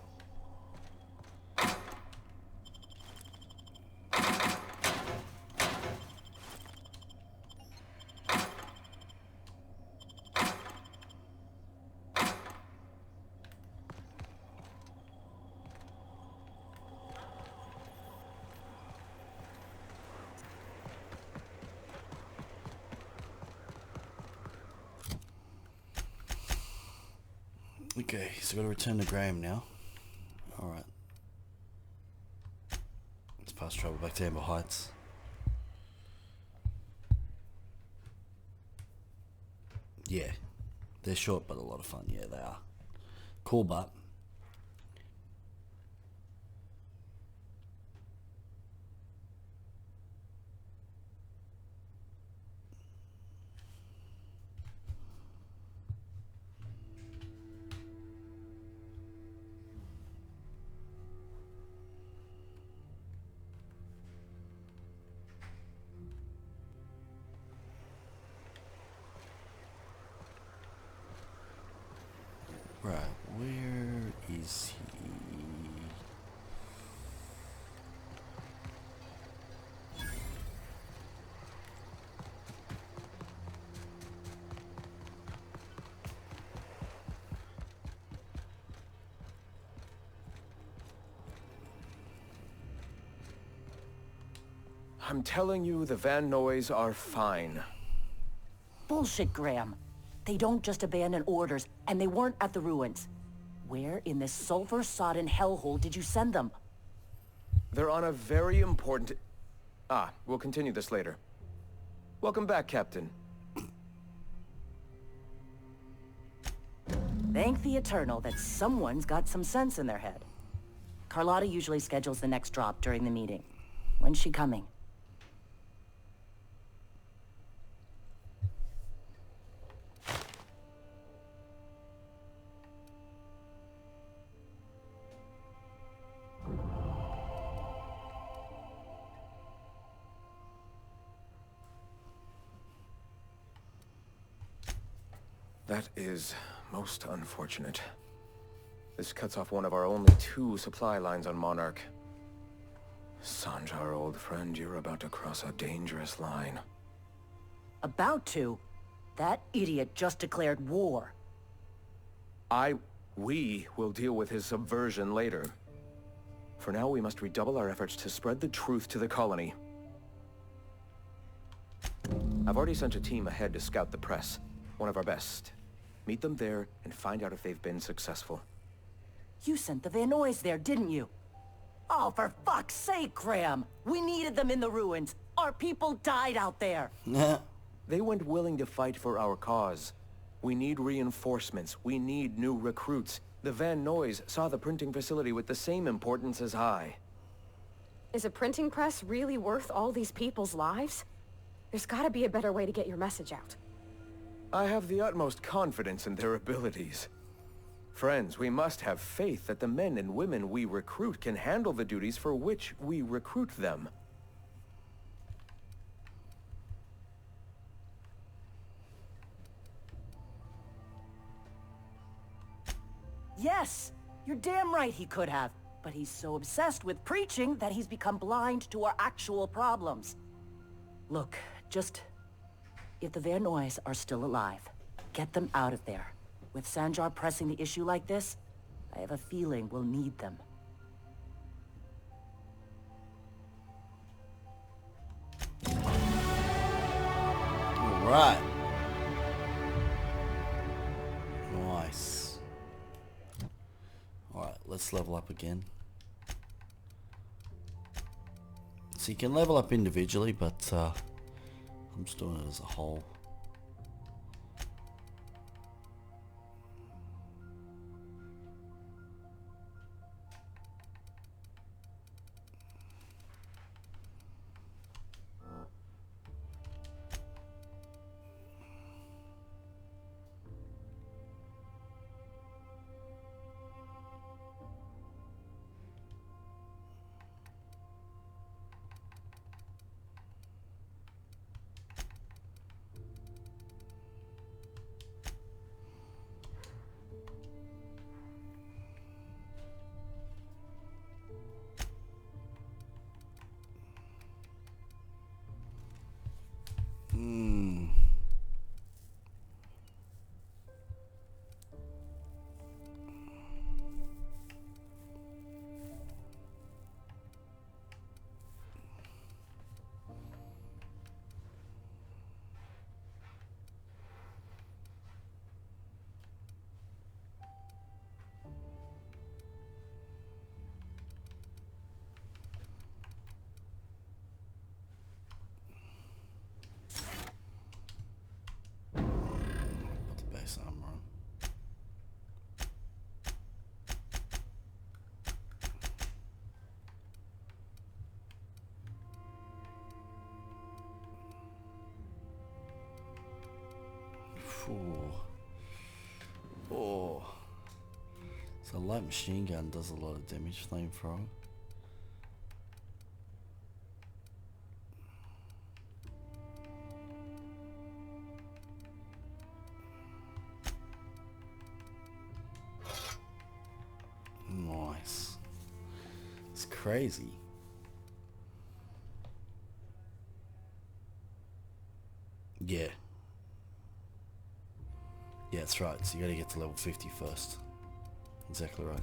Okay, so we've got to return to Graham now. Alright. Let's fast travel back to Amber Heights. Yeah. They're short but a lot of fun. Yeah, they are. Cool, but... Right, where is he? I'm telling you, the Van Noys are fine. Bullshit, Graham. They don't just abandon orders, and they weren't at the ruins. Where in this sulfur-sodden hellhole did you send them? They're on a very important... we'll continue this later. Welcome back, Captain. Thank the Eternal that someone's got some sense in their head. Carlotta usually schedules the next drop during the meeting. When's she coming? That is most unfortunate. This cuts off one of our only 2 supply lines on Monarch. Sanjar, old friend, you're about to cross a dangerous line. About to? That idiot just declared war. We will deal with his subversion later. For now, we must redouble our efforts to spread the truth to the colony. I've already sent a team ahead to scout the press. One of our best. Meet them there and find out if they've been successful. You sent the Vanoys there, didn't you? Oh, for fuck's sake, Graham! We needed them in the ruins. Our people died out there. They went willing to fight for our cause. We need reinforcements. We need new recruits. The Van Noys saw the printing facility with the same importance as I. Is a printing press really worth all these people's lives? There's gotta be a better way to get your message out. I have the utmost confidence in their abilities. Friends, we must have faith that the men and women we recruit can handle the duties for which we recruit them. Yes! You're damn right he could have. But he's so obsessed with preaching that he's become blind to our actual problems. Look, just... if the Vanoys are still alive, get them out of there. With Sanjar pressing the issue like this, I have a feeling we'll need them. Alright. Nice. Alright, let's level up again. So you can level up individually, but I'm just doing it as a whole. Oh. So light machine gun does a lot of damage, flamethrower. Nice. It's crazy. Yeah. Yeah, that's right. So you gotta get to level 50 first. Exactly right.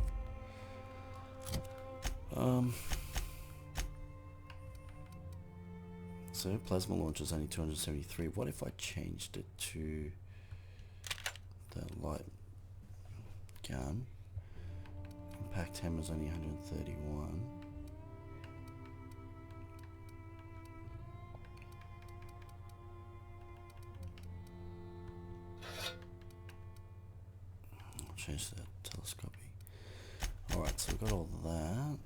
So plasma launcher is only 273. What if I changed it to the light gun? Impact hammer is only 131. I'll change that telescopic. Alright, so we've got all that.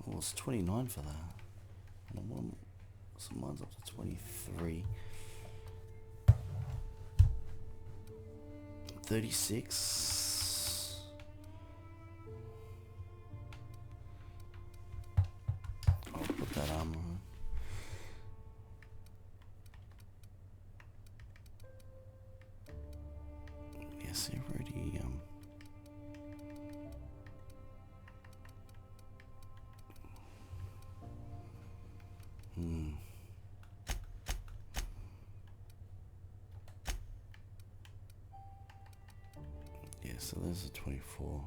Well, it's 29 for that. So mine's up to 23. 36. I'll put that armor on. Yes, they've already yeah, so there's a 24.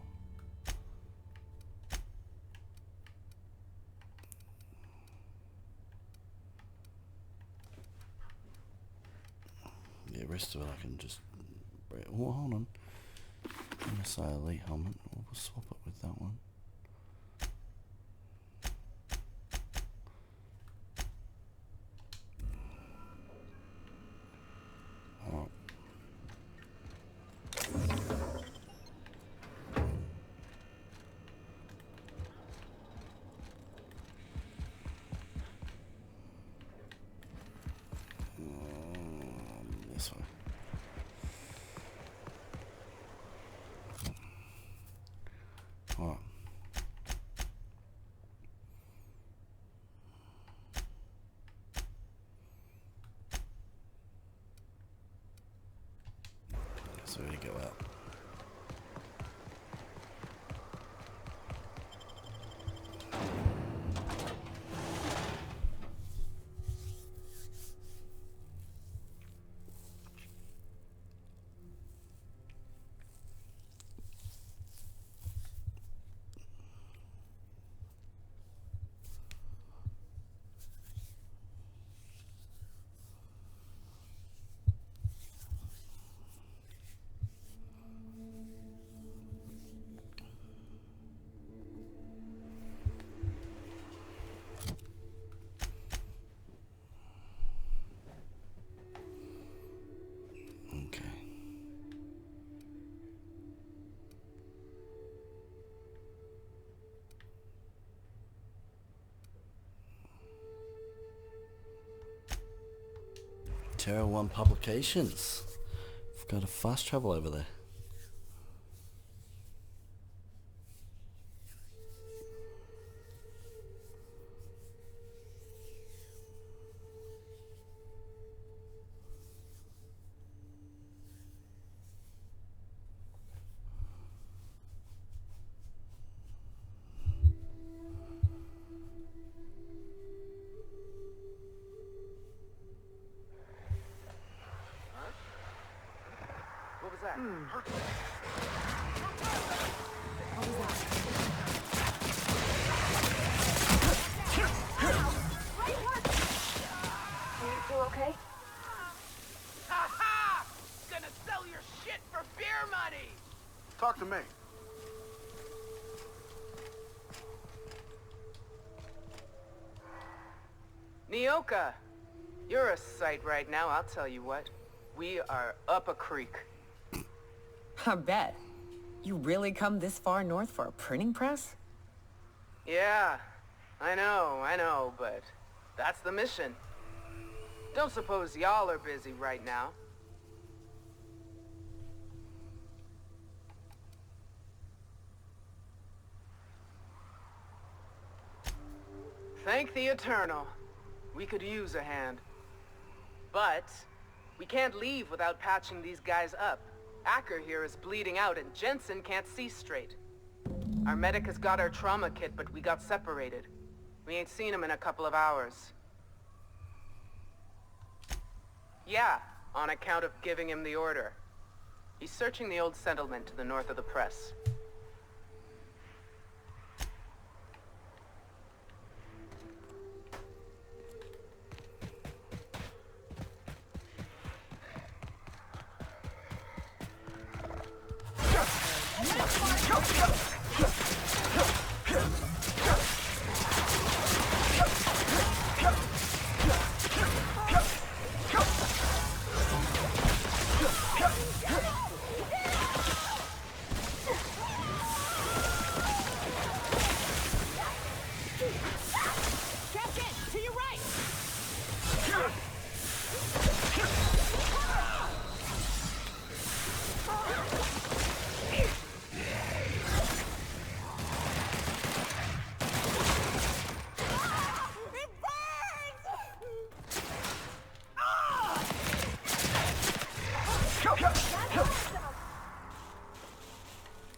rest of it I can just... Oh, hold on. MSI Elite helmet. We'll swap it with that one. Alright. This way. Alright. So we go out. Okay. Terra 1 Publications. We've got a fast travel over there. What was that? Are you two okay? Aha! Gonna sell your shit for beer money! Talk to me. Nyoka, you're a sight right now, I'll tell you what. We are up a creek. I bet. You really come this far north for a printing press? Yeah, I know, but that's the mission. Don't suppose y'all are busy right now. Thank the Eternal. We could use a hand. But we can't leave without patching these guys up. Acker here is bleeding out and Jensen can't see straight. Our medic has got our trauma kit, but we got separated. We ain't seen him in a couple of hours. Yeah, on account of giving him the order. He's searching the old settlement to the north of the press.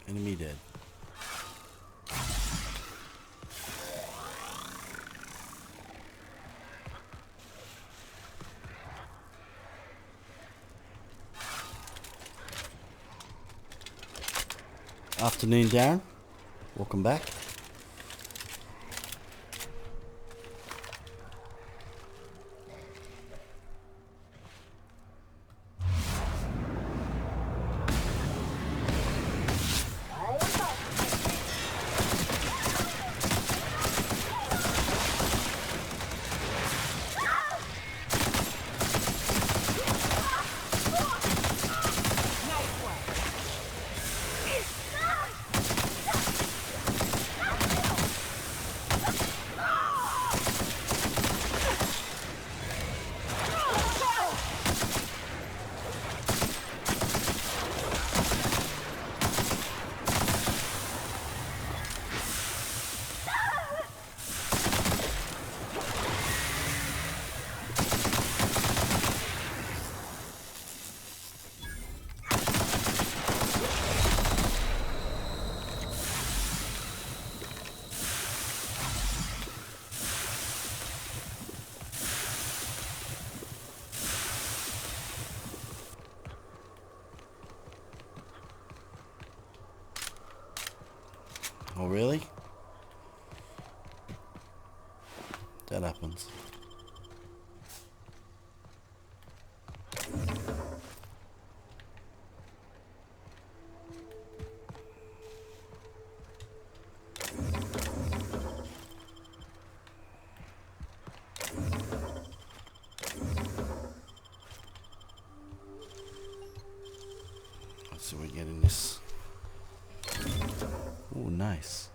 Enemy dead. Afternoon, Darren. Welcome back. Oh, really? That happens. Let's see what we get in this. Oh, nice.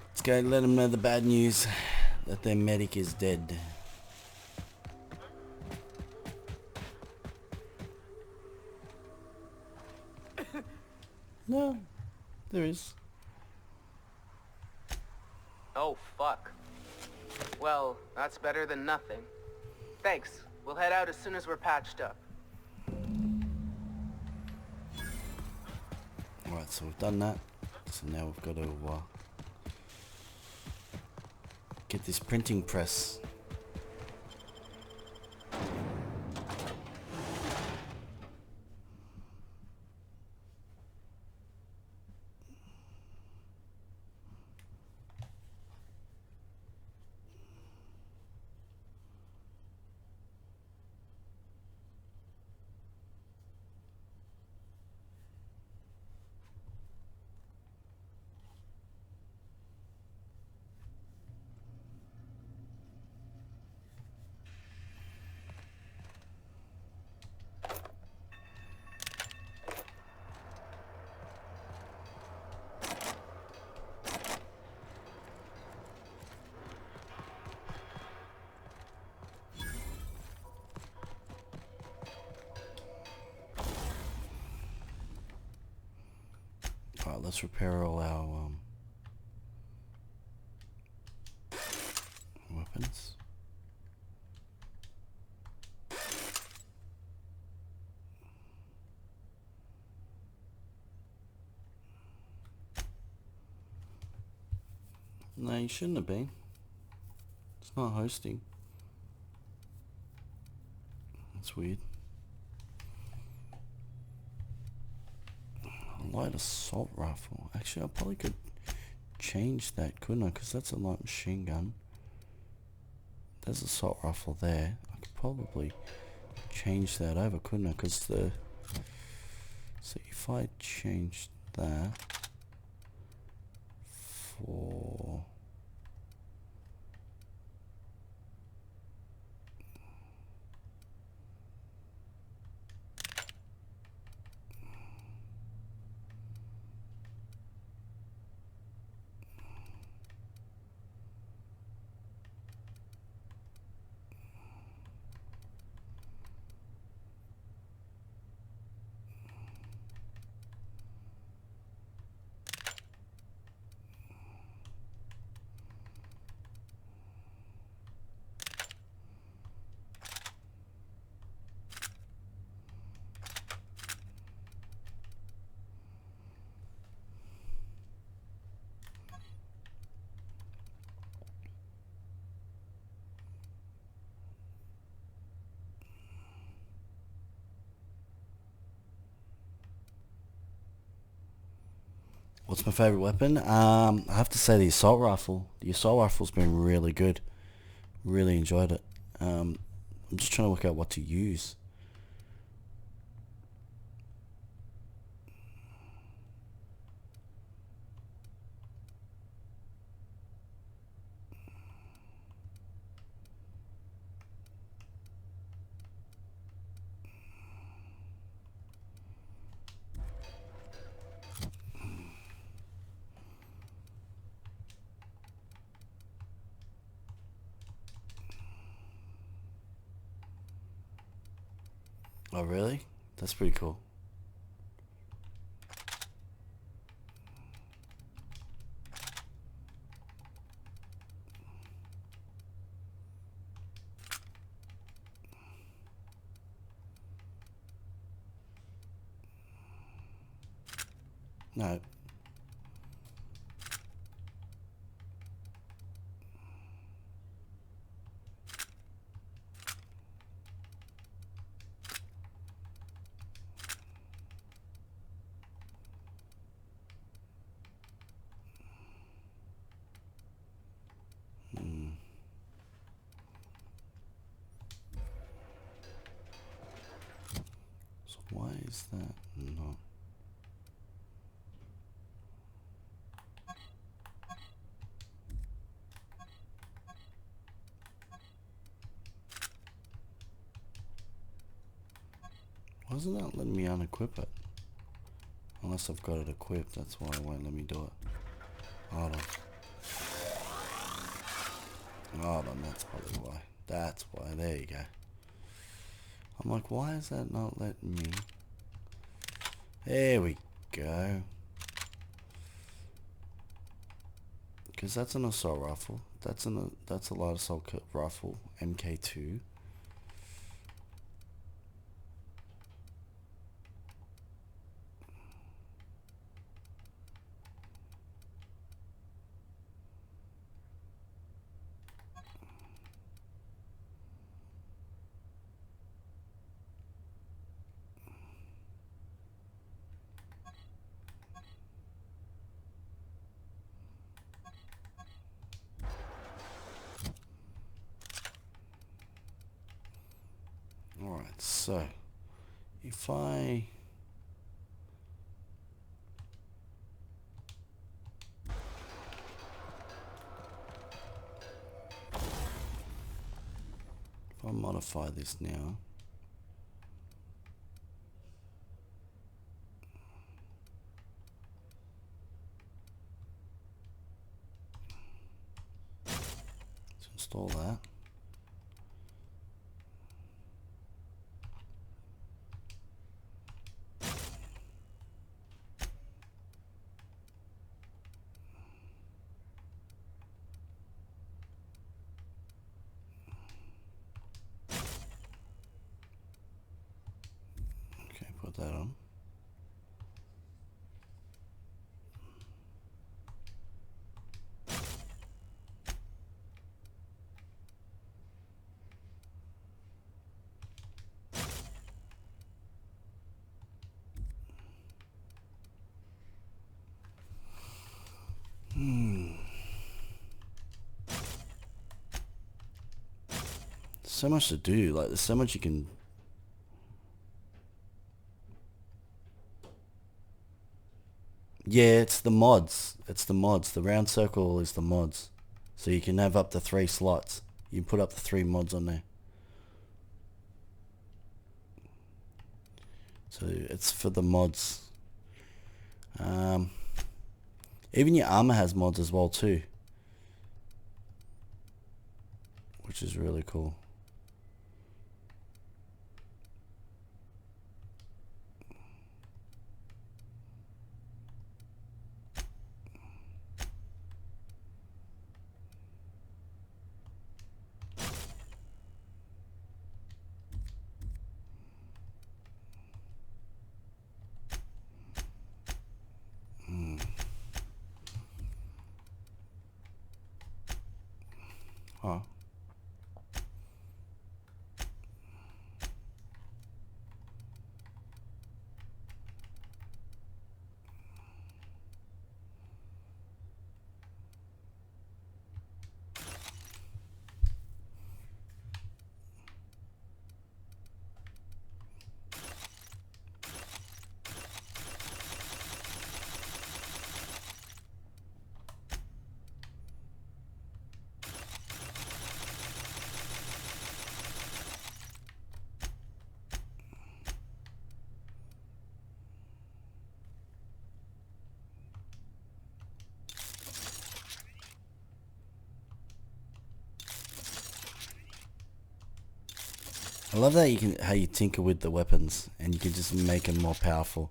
Let's go let them know the bad news that their medic is dead. No, there is. Oh, fuck. Well, that's better than nothing. Thanks. We'll head out as soon as we're patched up. Alright, so we've done that. So now we've got to get this printing press. Alright, let's repair all our weapons. No, you shouldn't have been. It's not hosting. That's weird. A light assault rifle. Actually, I probably could change that, couldn't I? Because that's a light machine gun. There's an assault rifle there. I could probably change that over, couldn't I? Because the... So if I change that for... What's my favorite weapon? I have to say the assault rifle. The assault rifle's been really good. Really enjoyed it. I'm just trying to work out what to use. Oh, really? That's pretty cool. No. So why is that not? Why isn't that letting me unequip it? Unless I've got it equipped, that's why it won't let me do it. Hold on. Hold on, that's probably why. That's why, there you go. I'm like, why is that not letting me? There we go. Because that's an assault rifle. That's a light assault rifle, MK2. Alright, so if I modify this now, let's install that. Okay, put that on. So much to do, like there's so much you can. Yeah, it's the mods. It's the mods. The round circle is the mods. So you can have up to 3 slots. You can put up to 3 mods on there. So it's for the mods. Even your armor has mods as well too, which is really cool. Huh. I love that how you tinker with the weapons and you can just make them more powerful,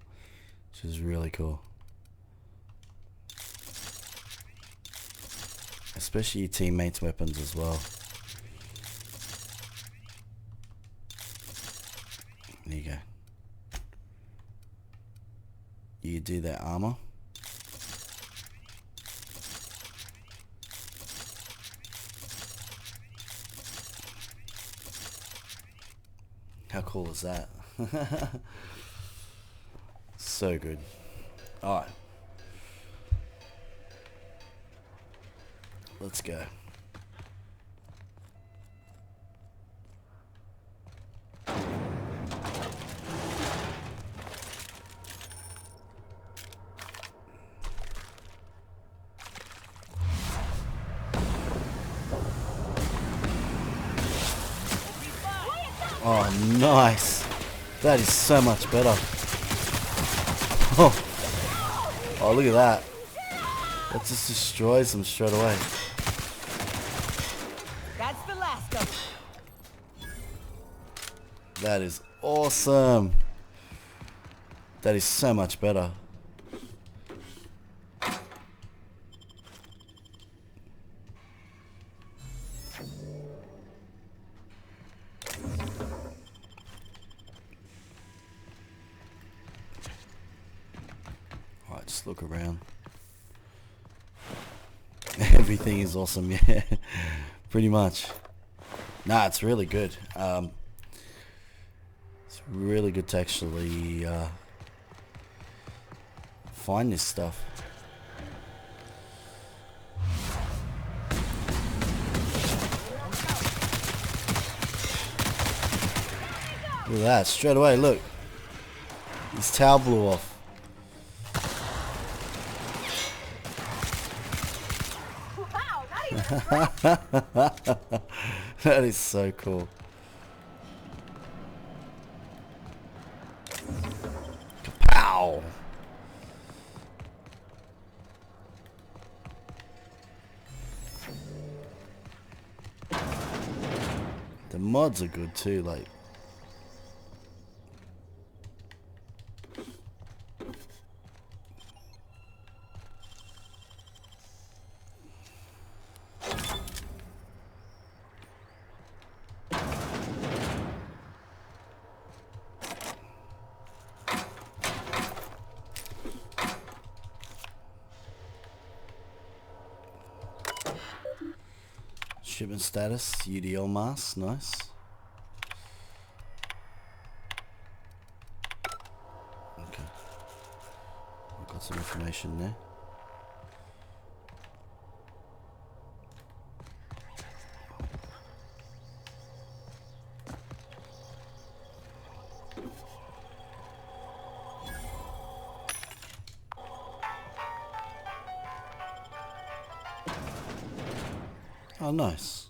which is really cool. Especially your teammates' weapons as well. There you go. You do that armor. How cool is that? So good. Alright. Let's go. Oh, nice. That is so much better. Oh, look at that. That just destroys them straight away. That's the last of them. That is awesome. That is so much better. Alright, just look around. Everything is awesome, yeah. Pretty much. Nah, it's really good. It's really good to actually find this stuff. Look at that, straight away, look. His towel blew off. That is so cool. Kapow! The mods are good too, like. Shipment status, UDL mask, nice. Okay. I've got some information there. Oh, nice.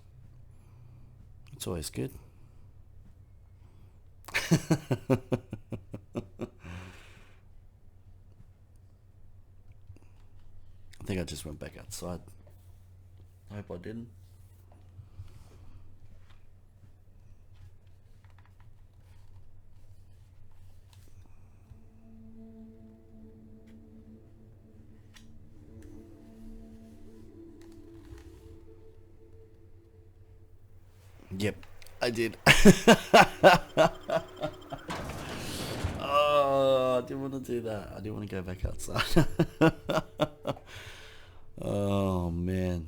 It's always good. I think I just went back outside. I hope I didn't. Yep, I did. Oh, I didn't want to do that. I didn't want to go back outside. Oh, man.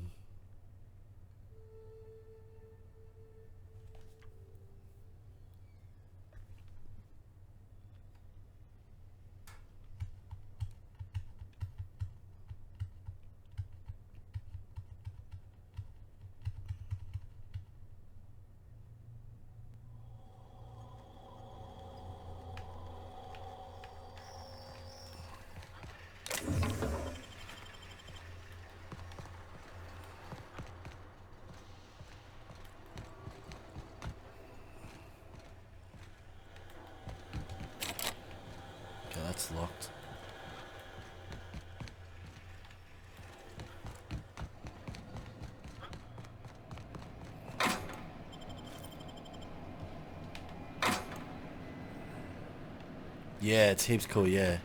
Yeah, it's heaps cool, yeah.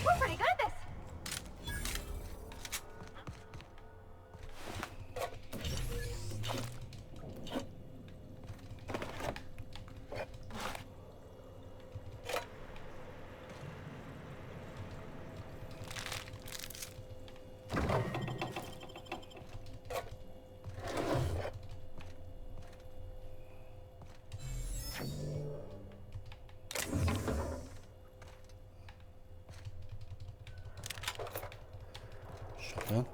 We're pretty good at this. Shotgun.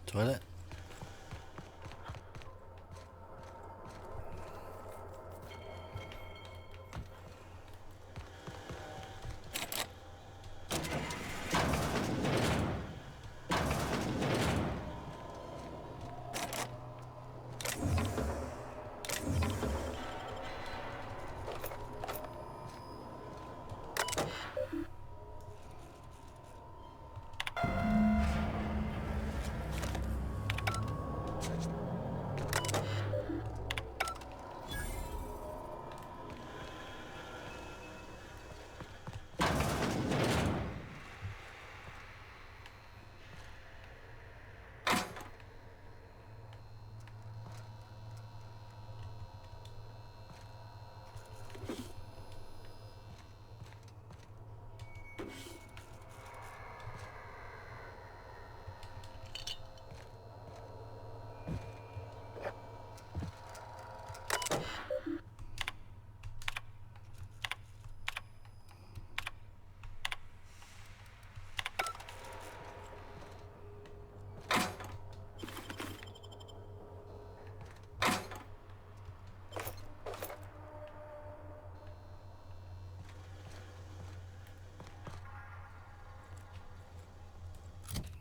Toilet.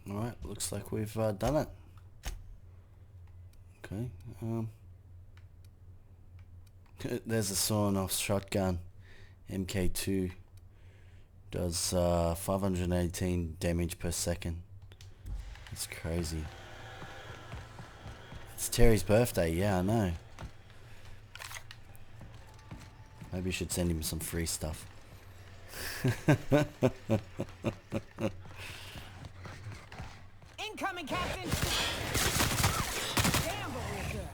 Alright, looks like we've done it. Okay, there's a sawn-off shotgun. MK2 does 518 damage per second. That's crazy. It's Terry's birthday, yeah, I know. Maybe you should send him some free stuff. Incoming, Captain! Damn, but we're good.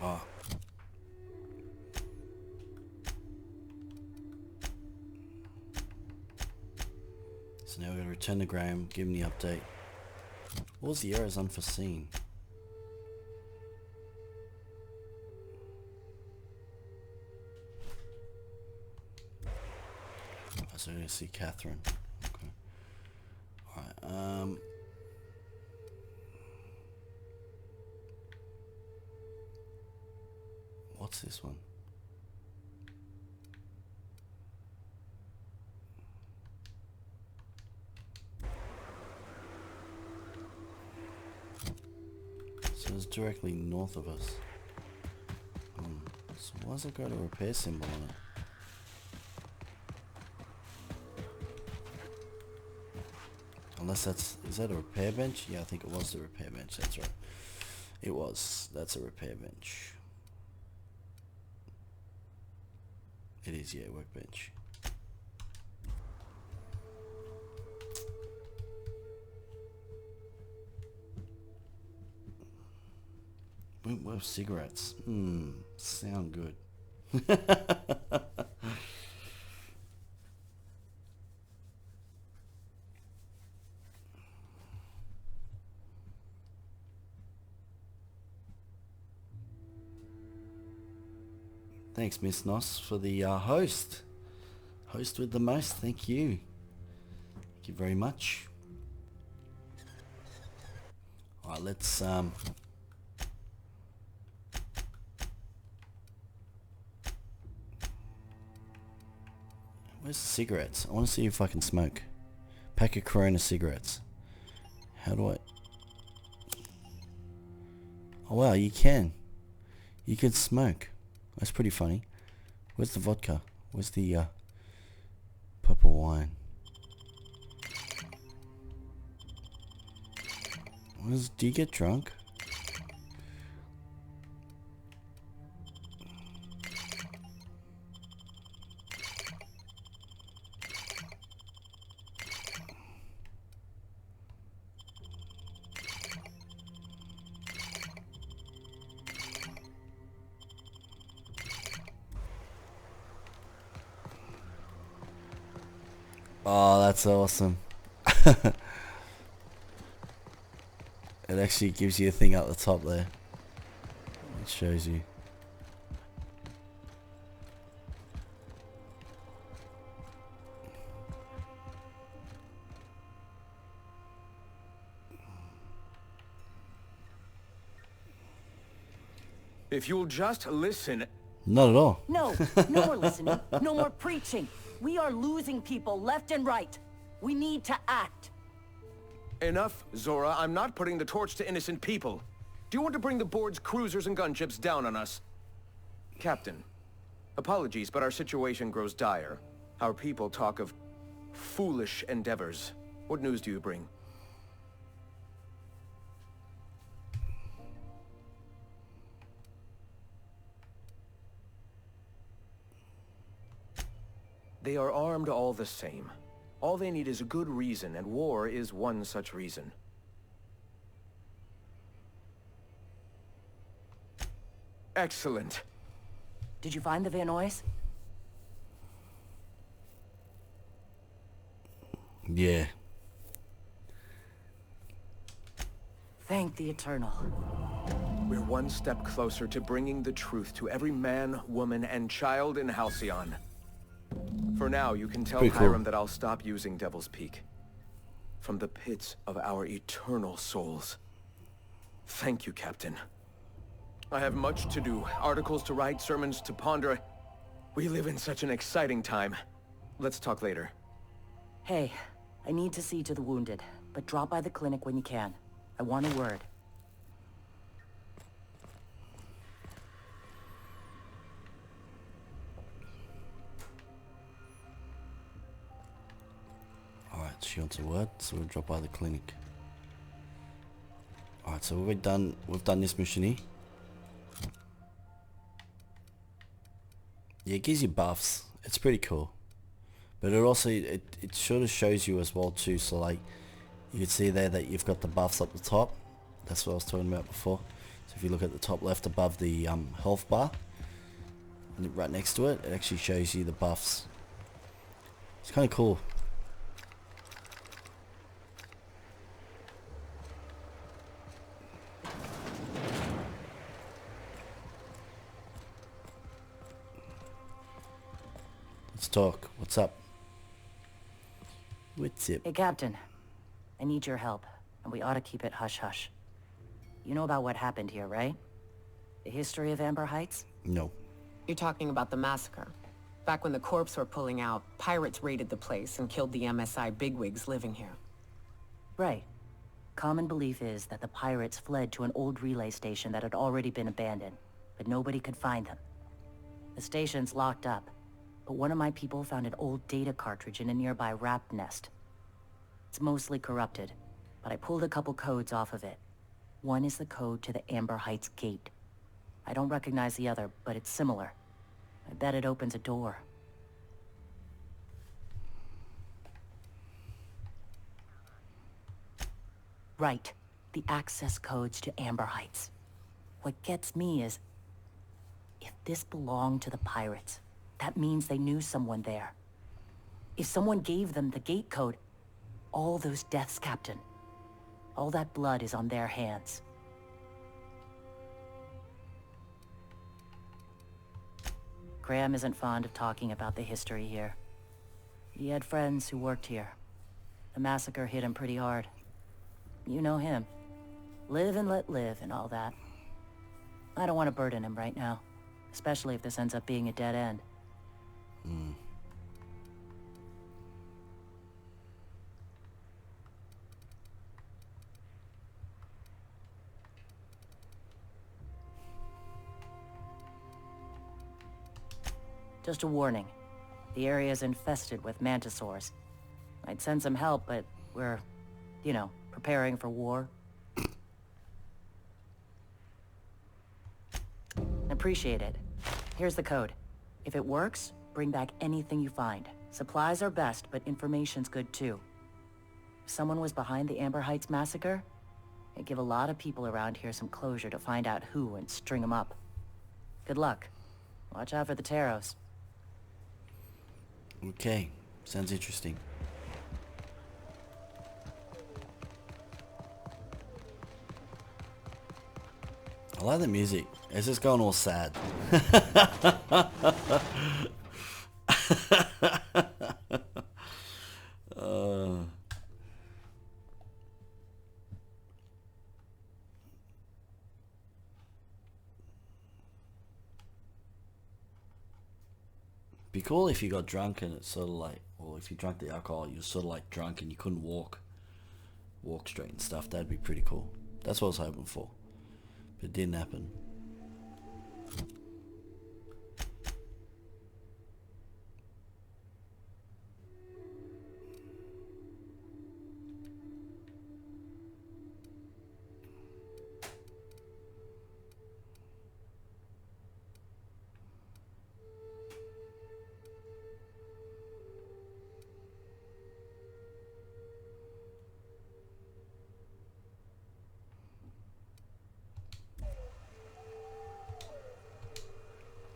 Oh. So now we're going to return to Graham, give him the update. What was the error as unforeseen? Oh, so we're going to see Catherine. Okay. Alright, what's this one? So it's directly north of us. So why has it got a repair symbol on it? Unless is that a repair bench? Yeah, I think it was the repair bench, that's right. It was. That's a repair bench. It is, yeah, workbench. Wentworth cigarettes. Sound good. Thanks, Miss Noss, for the host. Host with the most. Thank you. Thank you very much. Alright, let's where's the cigarettes? I want to see if I can smoke. Pack of Corona cigarettes. How do I... Oh wow, you can. You can smoke. That's pretty funny. Where's the vodka? Where's the purple wine? Do you get drunk? Oh, that's awesome. It actually gives you a thing up the top there. It shows you. If you'll just listen... Not at all. No, no more listening. No more preaching. We are losing people left and right. We need to act. Enough, Zora. I'm not putting the torch to innocent people. Do you want to bring the board's cruisers and gunships down on us? Captain, apologies, but our situation grows dire. Our people talk of foolish endeavors. What news do you bring? They are armed all the same. All they need is a good reason, and war is one such reason. Excellent. Did you find the Vanois? Yeah. Thank the Eternal. We're one step closer to bringing the truth to every man, woman, and child in Halcyon. For now, you can tell Hiram that I'll stop using Devil's Peak. From the pits of our eternal souls. Thank you, Captain. I have much to do. Articles to write, sermons to ponder. We live in such an exciting time. Let's talk later. Hey, I need to see to the wounded, but drop by the clinic when you can. I want a word. Alright, she wants a word, so we'll drop by the clinic. Alright, so we've done this mission here. Yeah, it gives you buffs. It's pretty cool. But it also, it sort of shows you as well too, so like, you can see there that you've got the buffs up the top. That's what I was talking about before. So if you look at the top left above the health bar, and right next to it, it actually shows you the buffs. It's kind of cool. Let's talk. What's up? What's up? Hey, Captain. I need your help, and we ought to keep it hush-hush. You know about what happened here, right? The history of Amber Heights? No. You're talking about the massacre. Back when the corps were pulling out, pirates raided the place and killed the MSI bigwigs living here. Right. Common belief is that the pirates fled to an old relay station that had already been abandoned, but nobody could find them. The station's locked up, but one of my people found an old data cartridge in a nearby rat nest. It's mostly corrupted, but I pulled a couple codes off of it. One is the code to the Amber Heights gate. I don't recognize the other, but it's similar. I bet it opens a door. Right. The access codes to Amber Heights. What gets me is, if this belonged to the pirates, that means they knew someone there. If someone gave them the gate code, all those deaths, Captain, all that blood is on their hands. Graham isn't fond of talking about the history here. He had friends who worked here. The massacre hit him pretty hard. You know him. Live and let live and all that. I don't want to burden him right now, especially if this ends up being a dead end. Just a warning. The area is infested with mantisaurs. I'd send some help, but we're, preparing for war. Appreciate it. Here's the code. If it works, bring back anything you find. Supplies are best, but information's good too. If someone was behind the Amber Heights massacre, it'd give a lot of people around here some closure to find out who and string them up. Good luck. Watch out for the Taros. Okay, sounds interesting. I like the music. It's just going all sad. Be cool if you got drunk and it's sort of like, or if you drank the alcohol, you're sort of like drunk and you couldn't walk straight and stuff. That'd be pretty cool. That's what I was hoping for, but it didn't happen.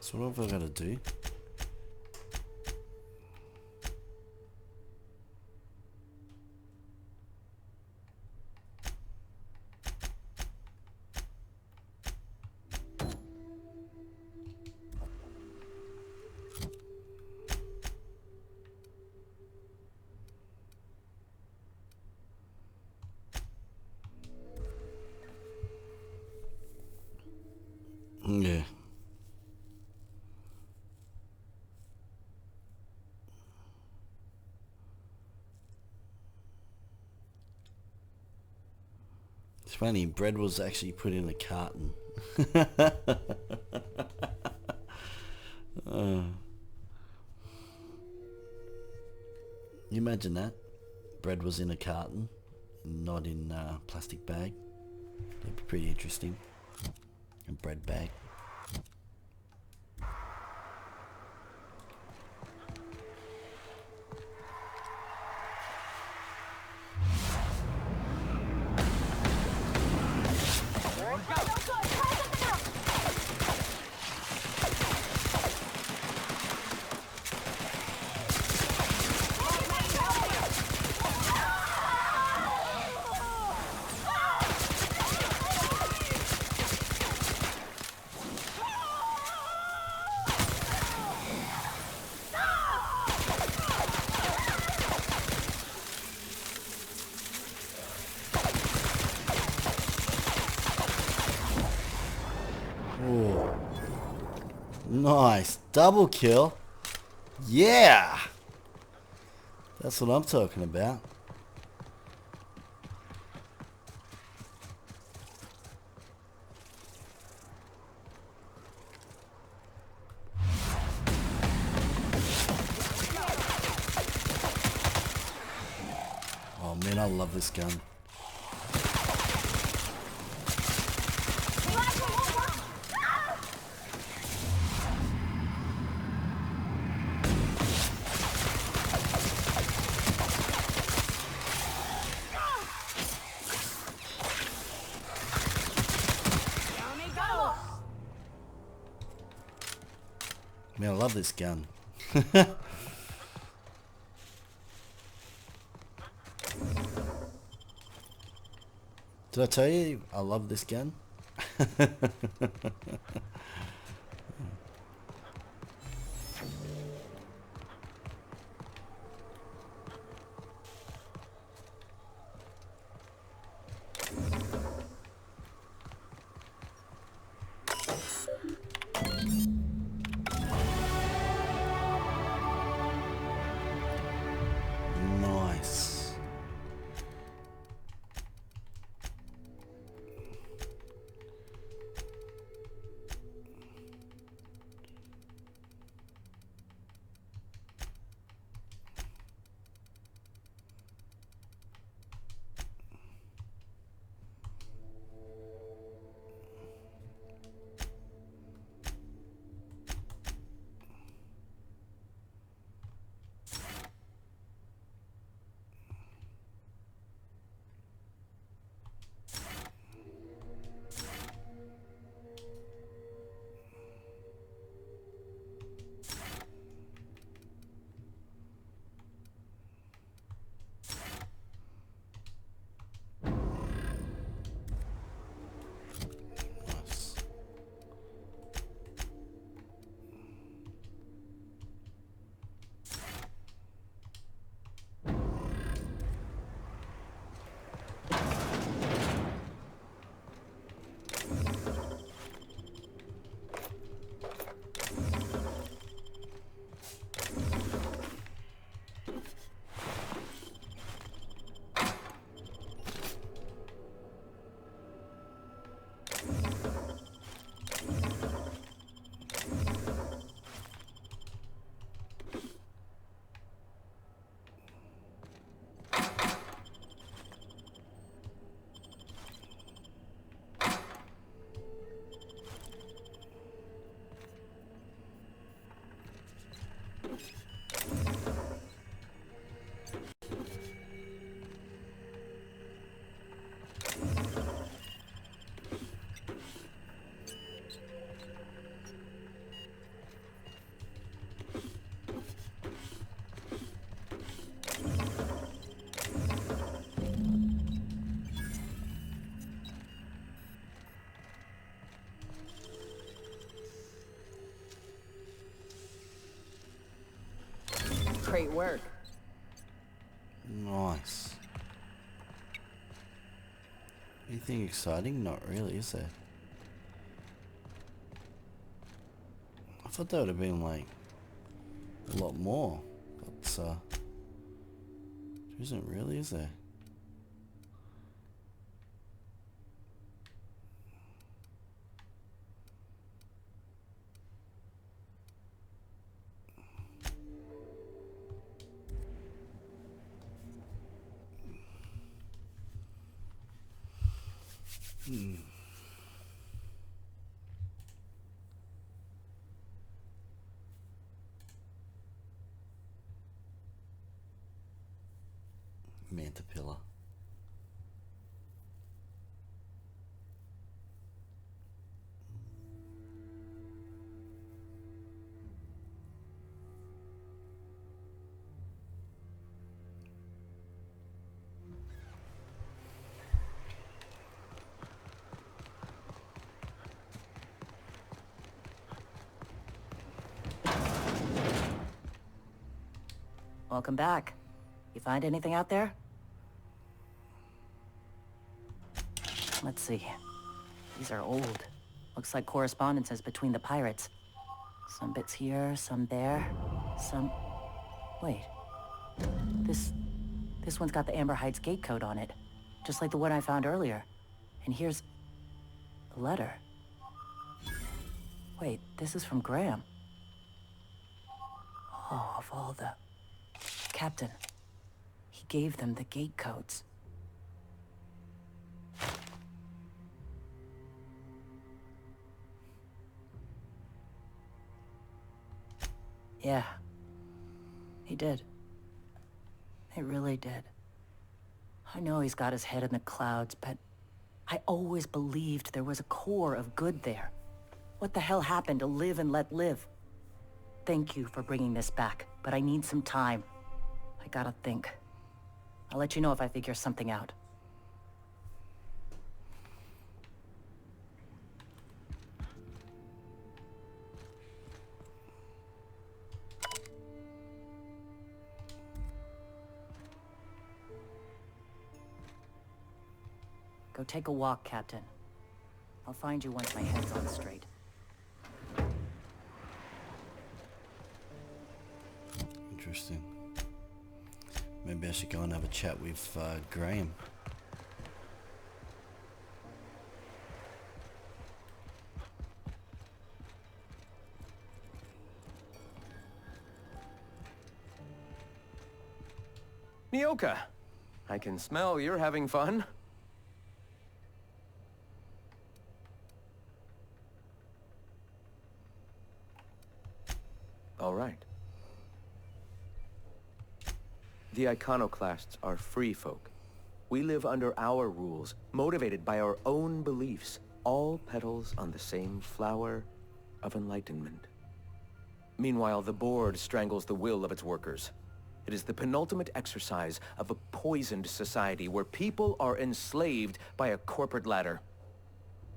So what have I got to do? Yeah. It's funny, bread was actually put in a carton. You imagine that? Bread was in a carton, not in a plastic bag. That'd be pretty interesting. A bread bag. Nice. Double kill. Yeah. That's what I'm talking about. Oh man, love this gun. Man, I love this gun. Did I tell you I love this gun? Nice. Great work. Nice. Anything exciting? Not really, is there? I thought that would have been like a lot more, but there isn't really, is there? Mantipilla. Welcome back. You find anything out there? Let's see. These are old. Looks like correspondences between the pirates. Some bits here, some there, some... Wait. This one's got the Amber Heights gate code on it. Just like the one I found earlier. And here's... a letter. Wait, this is from Graham. Oh, of all the... Captain. He gave them the gate codes. Yeah. He did. He really did. I know he's got his head in the clouds, but I always believed there was a core of good there. What the hell happened to live and let live? Thank you for bringing this back, but I need some time. I gotta think. I'll let you know if I figure something out. Go take a walk, Captain. I'll find you once my head's on straight. Interesting. Maybe I should go and have a chat with Graham. Nyoka, I can smell you're having fun. All right. The iconoclasts are free folk. We live under our rules, motivated by our own beliefs, all petals on the same flower of enlightenment. Meanwhile, the board strangles the will of its workers. It is the penultimate exercise of a poisoned society where people are enslaved by a corporate ladder.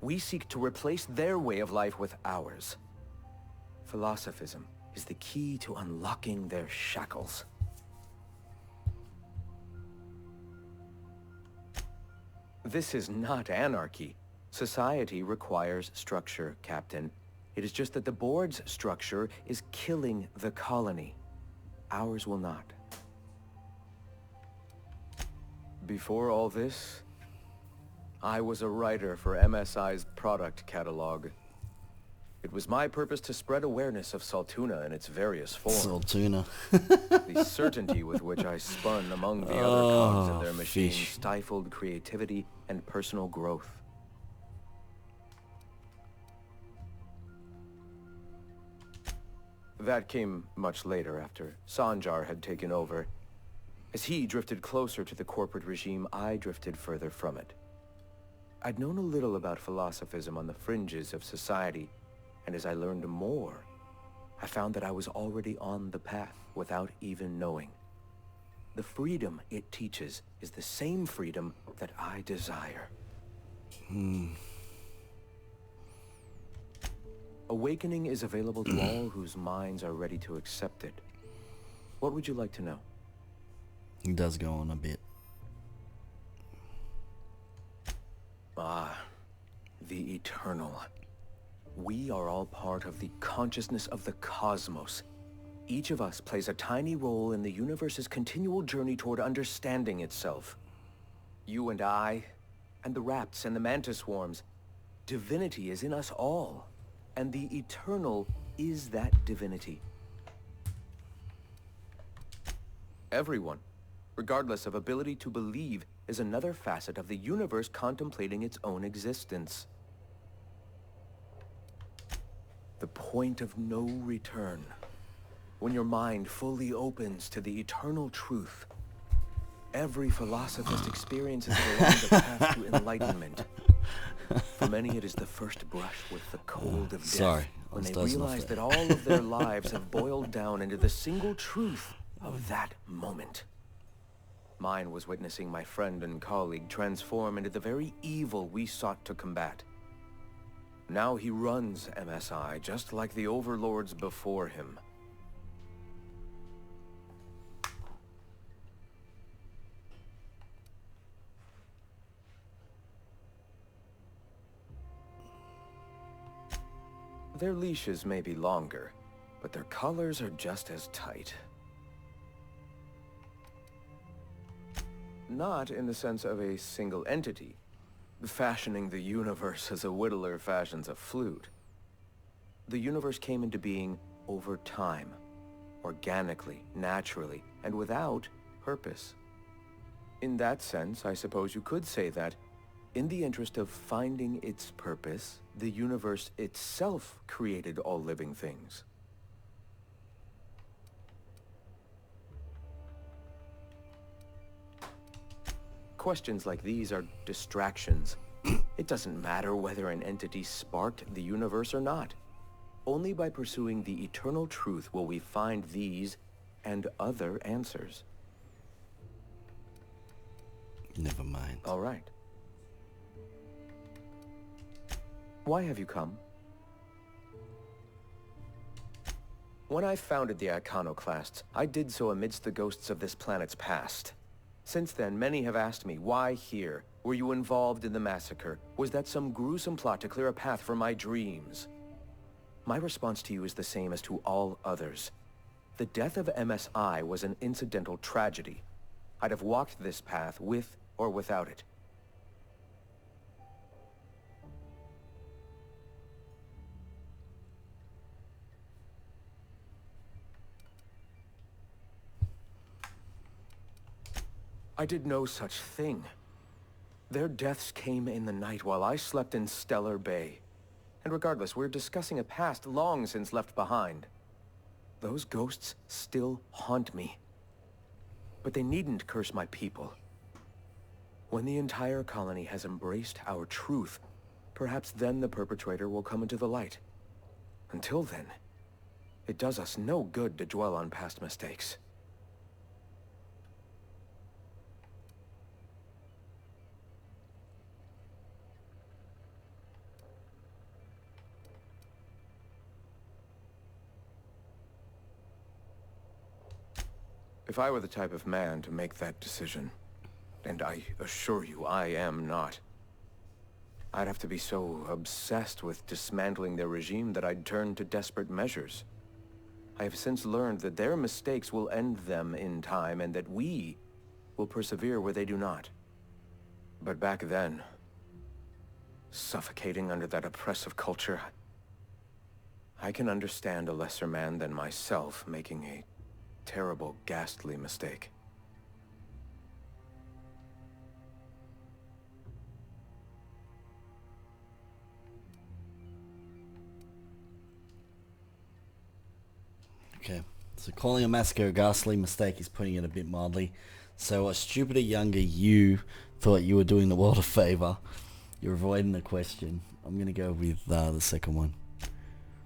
We seek to replace their way of life with ours. Philosophism is the key to unlocking their shackles. This is not anarchy. Society requires structure, Captain. It is just that the board's structure is killing the colony. Ours will not. Before all this, I was a writer for MSI's product catalog. It was my purpose to spread awareness of Saltuna in its various forms. Saltuna. The certainty with which I spun among the other cogs in their machine stifled creativity and personal growth. That came much later, after Sanjar had taken over. As he drifted closer to the corporate regime, I drifted further from it. I'd known a little about philosophism on the fringes of society, and as I learned more, I found that I was already on the path without even knowing. The freedom it teaches is the same freedom that I desire. Awakening is available to all whose minds are ready to accept it. What would you like to know? He does go on a bit. The eternal. We are all part of the consciousness of the cosmos. Each of us plays a tiny role in the universe's continual journey toward understanding itself. You and I, and the rats and the mantis swarms. Divinity is in us all, and the eternal is that divinity. Everyone, regardless of ability to believe, is another facet of the universe contemplating its own existence. The point of no return. When your mind fully opens to the eternal truth, every philosophist experiences it along the path to enlightenment. For many, it is the first brush with the cold of death, when they realize that all of their lives have boiled down into the single truth of that moment. Mine was witnessing my friend and colleague transform into the very evil we sought to combat. Now he runs MSI just like the overlords before him. Their leashes may be longer, but their collars are just as tight. Not in the sense of a single entity, fashioning the universe as a whittler fashions a flute. The universe came into being over time, organically, naturally, and without purpose. In that sense, I suppose you could say that, in the interest of finding its purpose, the universe itself created all living things. Questions like these are distractions. It doesn't matter whether an entity sparked the universe or not. Only by pursuing the eternal truth will we find these and other answers. Never mind. All right. Why have you come? When I founded the Iconoclasts, I did so amidst the ghosts of this planet's past. Since then, many have asked me, why here? Were you involved in the massacre? Was that some gruesome plot to clear a path for my dreams? My response to you is the same as to all others. The death of MSI was an incidental tragedy. I'd have walked this path with or without it. I did no such thing. Their deaths came in the night while I slept in Stellar Bay. And regardless, we're discussing a past long since left behind. Those ghosts still haunt me. But they needn't curse my people. When the entire colony has embraced our truth, perhaps then the perpetrator will come into the light. Until then, it does us no good to dwell on past mistakes. If I were the type of man to make that decision, and I assure you I am not, I'd have to be so obsessed with dismantling their regime that I'd turn to desperate measures. I have since learned that their mistakes will end them in time, and that we will persevere where they do not. But back then, suffocating under that oppressive culture, I can understand a lesser man than myself making a terrible, ghastly mistake. Okay, so calling a massacre a ghastly mistake is putting it a bit mildly. So a stupider, younger you thought you were doing the world a favor. You're avoiding the question. I'm gonna go with the second one.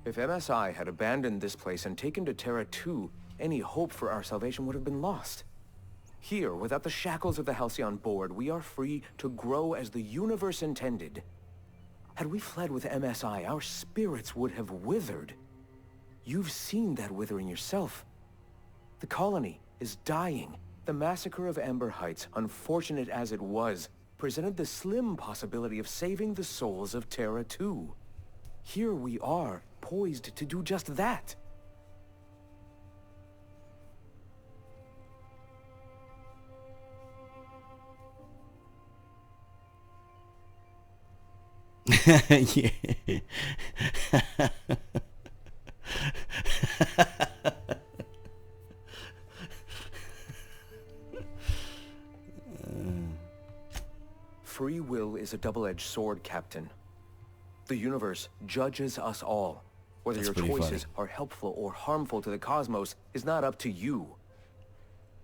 If MSI had abandoned this place and taken to Terra 2, any hope for our salvation would have been lost. Here, without the shackles of the Halcyon Board, we are free to grow as the universe intended. Had we fled with MSI, our spirits would have withered. You've seen that withering yourself. The colony is dying. The massacre of Ember Heights, unfortunate as it was, presented the slim possibility of saving the souls of Terra 2. Here we are, poised to do just that. Yeah. Free will is a double-edged sword, Captain. The universe judges us all. Whether That's your pretty choices funny. are helpful or harmful to the cosmos is not up to you.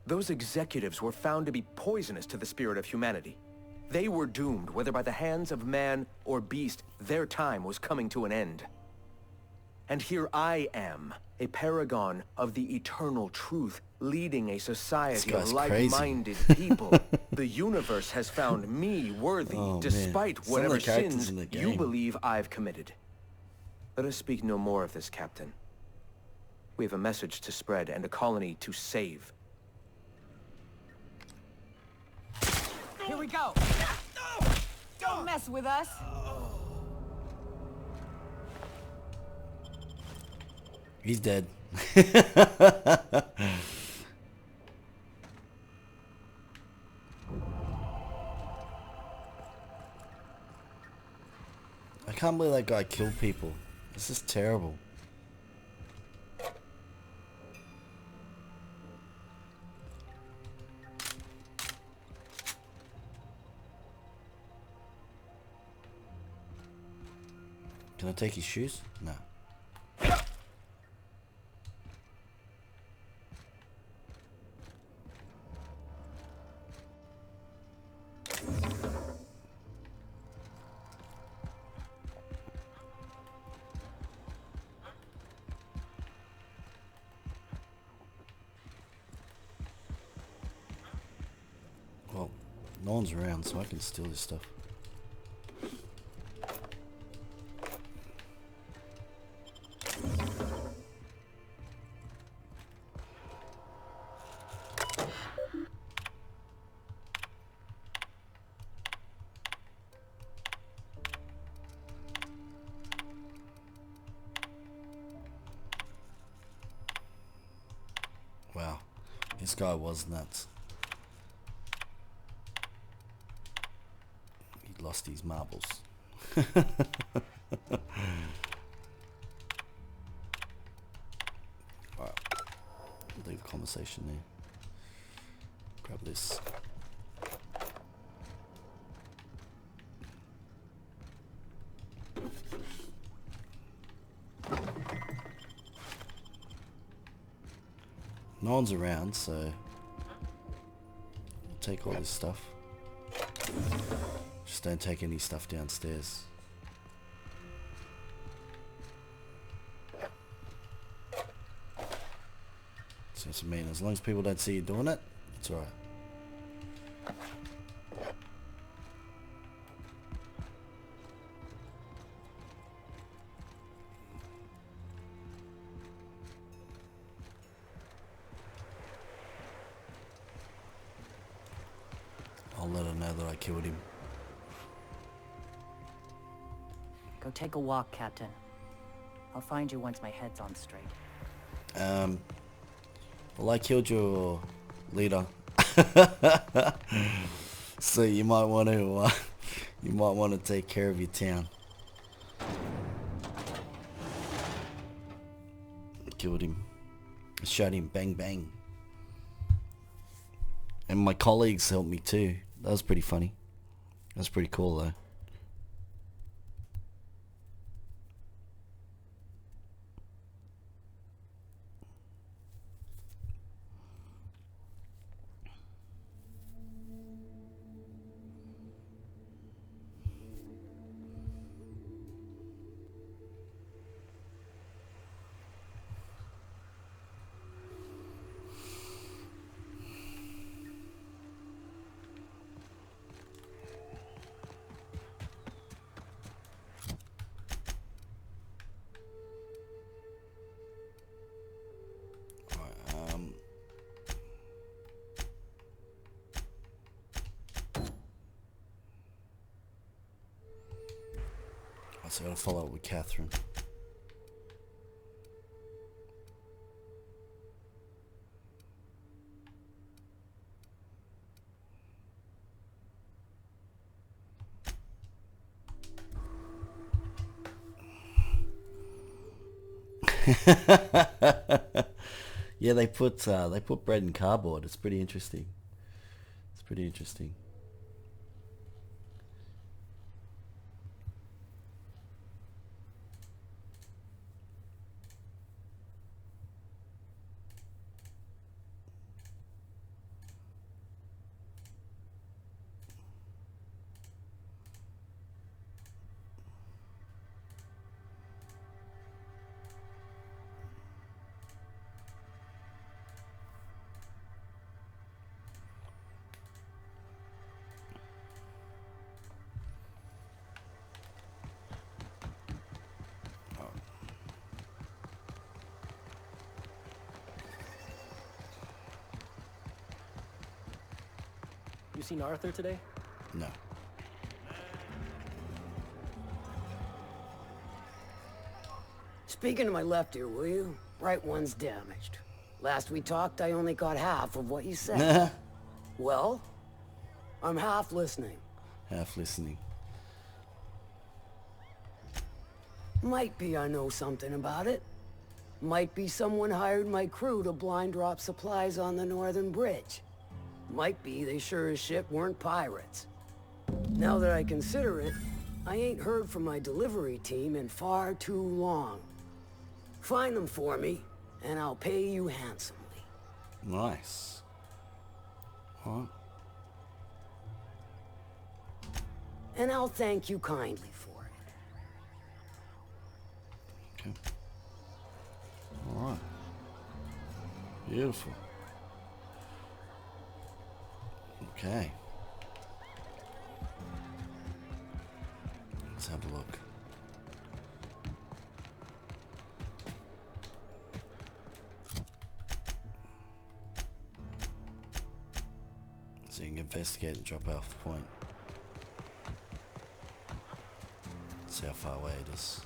Those executives were found to be poisonous to the spirit of humanity. They were doomed, whether by the hands of man or beast. Their time was coming to an end. And here I am, a paragon of the eternal truth, leading a society of like-minded people. The universe has found me worthy, despite Some of whatever the characters sins in the you game. believe I've committed. Let us speak no more of this, Captain. We have a message to spread and a colony to save. Here we go. Don't mess with us. He's dead. I can't believe that guy killed people. This is terrible. Can I take his shoes? No. No one's around, so I can steal this stuff. Wow, this guy was nuts. He lost his marbles. Alright, leave the conversation there. Grab this. No one's around, so we'll take all this stuff. Just don't take any stuff downstairs. So that's what I mean. As long as people don't see you doing it, it's alright. I'll let her know that I killed him. Go take a walk, Captain. I'll find you once my head's on straight. Well, I killed your leader. So you might want to take care of your town. Killed him. Shot him. Bang bang. And my colleagues helped me too. That was pretty funny. That was pretty cool though. So I gotta follow up with Catherine. Yeah, they put bread in cardboard. It's pretty interesting. It's pretty interesting. You seen Arthur today? No. Speaking to my left ear, will you? Right one's damaged. Last we talked, I only got half of what you said. Well, I'm half listening. Half listening. Might be I know something about it. Might be someone hired my crew to blind drop supplies on the northern bridge. Might be they sure as shit weren't pirates. Now that I consider it, I ain't heard from my delivery team in far too long. Find them for me, and I'll pay you handsomely. Nice. Huh? And I'll thank you kindly for it. Okay. Alright. Beautiful. Okay. Interesting. Investigate and drop off point. Let's see how far away it is.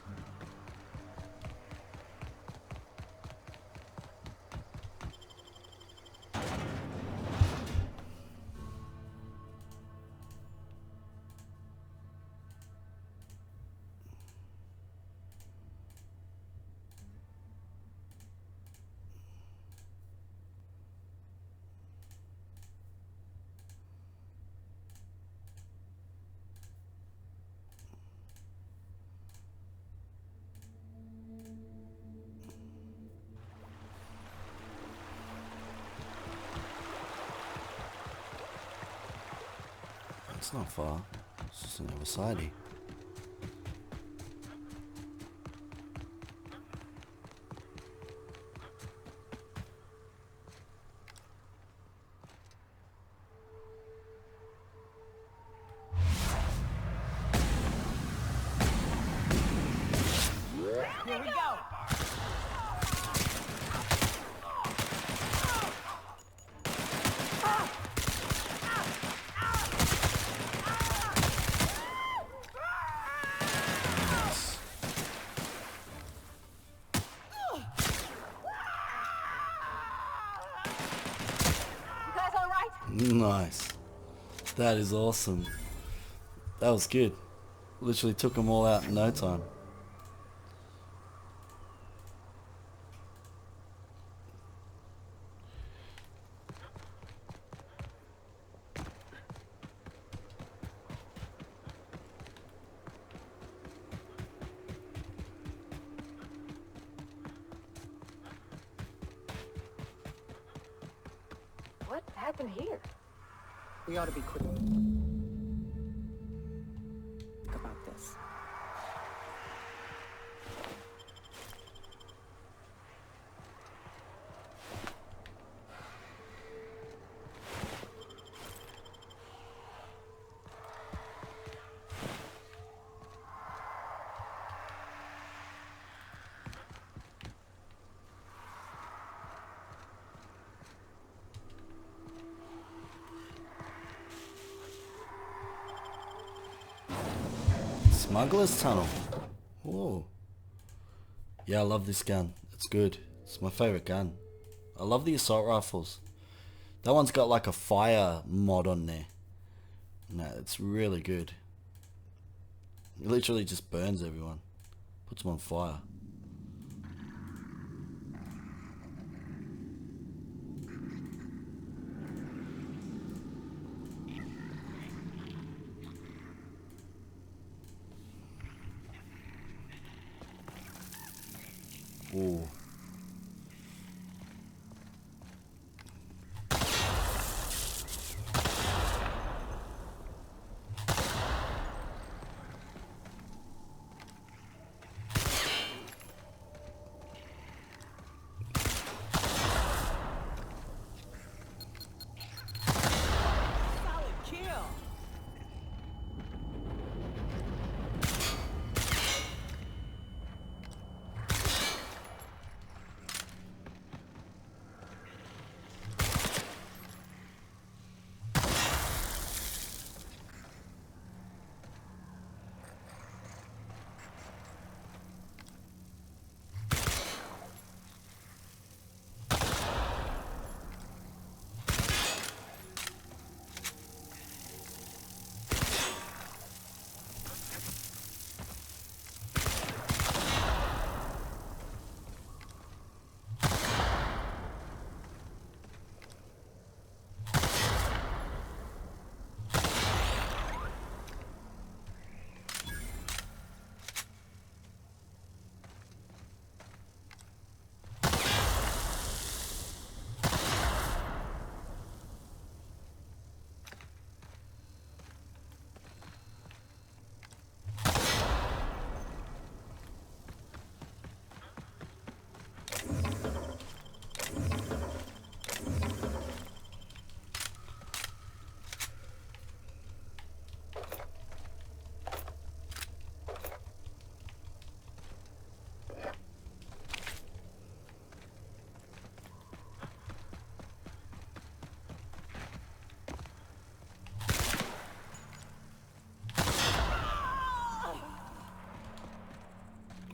It's not far. It's just on the other side. Here we go. Nice. That is awesome. That was good. Literally took them all out in no time. What happened here? We ought to be quick about this. Smuggler's Tunnel. Whoa. Yeah, I love this gun. It's good. It's my favorite gun. I love the assault rifles. That one's got like a fire mod on there. No, it's really good. It literally just burns everyone. Puts them on fire. Ooh.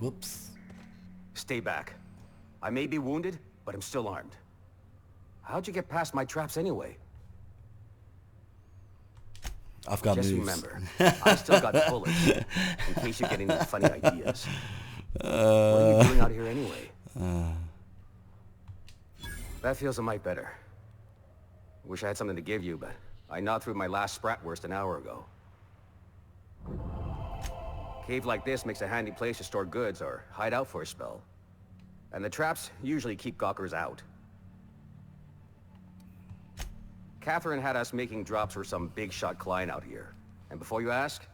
Whoops. Stay back. I may be wounded, but I'm still armed. How'd you get past my traps anyway? I've got Just moves. remember, I still got bullets, in case you get any funny ideas. What are you doing out here anyway? That feels a mite better. Wish I had something to give you, but I gnawed through my last Spratwurst an hour ago. Cave like this makes a handy place to store goods or hide out for a spell. And the traps usually keep gawkers out. Catherine had us making drops for some big shot client out here. And before you ask,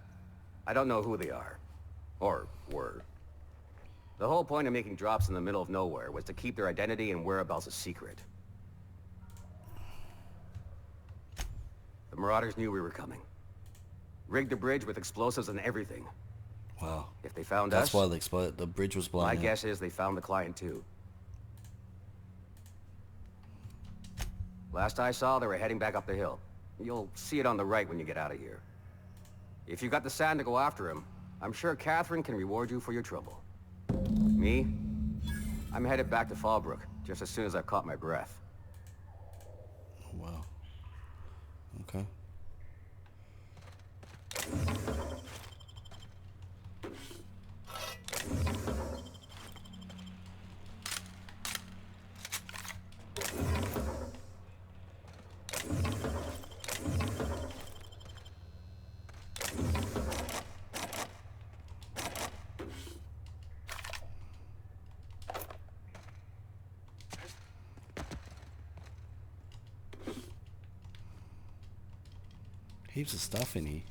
I don't know who they are. Or were. The whole point of making drops in the middle of nowhere was to keep their identity and whereabouts a secret. The Marauders knew we were coming. Rigged the bridge with explosives and everything. Wow. If they found That's us... why the bridge was blown My out. guess is they found the client too. Last I saw, they were heading back up the hill. You'll see it on the right when you get out of here. If you got the sand to go after him, I'm sure Catherine can reward you for your trouble. Me? I'm headed back to Fallbrook, just as soon as I've caught my breath. Oh, wow. Okay. Heaps of stuff in here.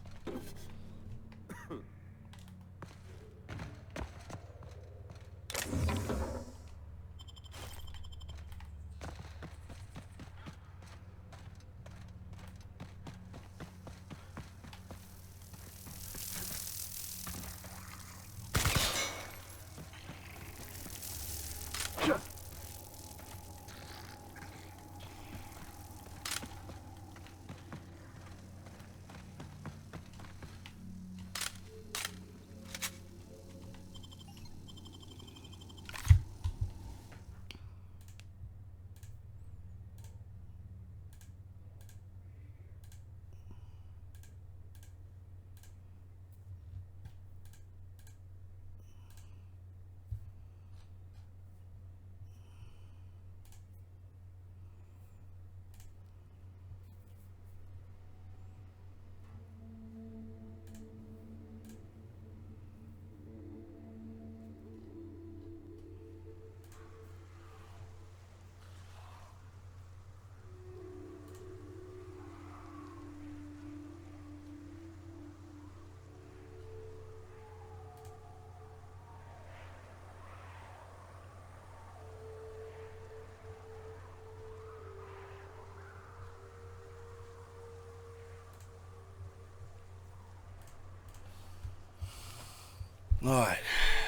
Alright,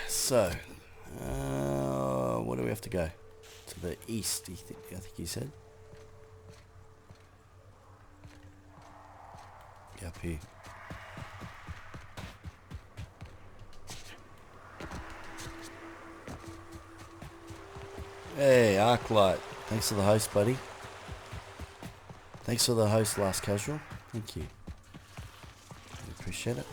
so, where do we have to go? To the east, I think you said? Yeah, up here. Hey, Arclight. Thanks for the host, buddy. Thanks for the host, Last Casual. Thank you. I appreciate it.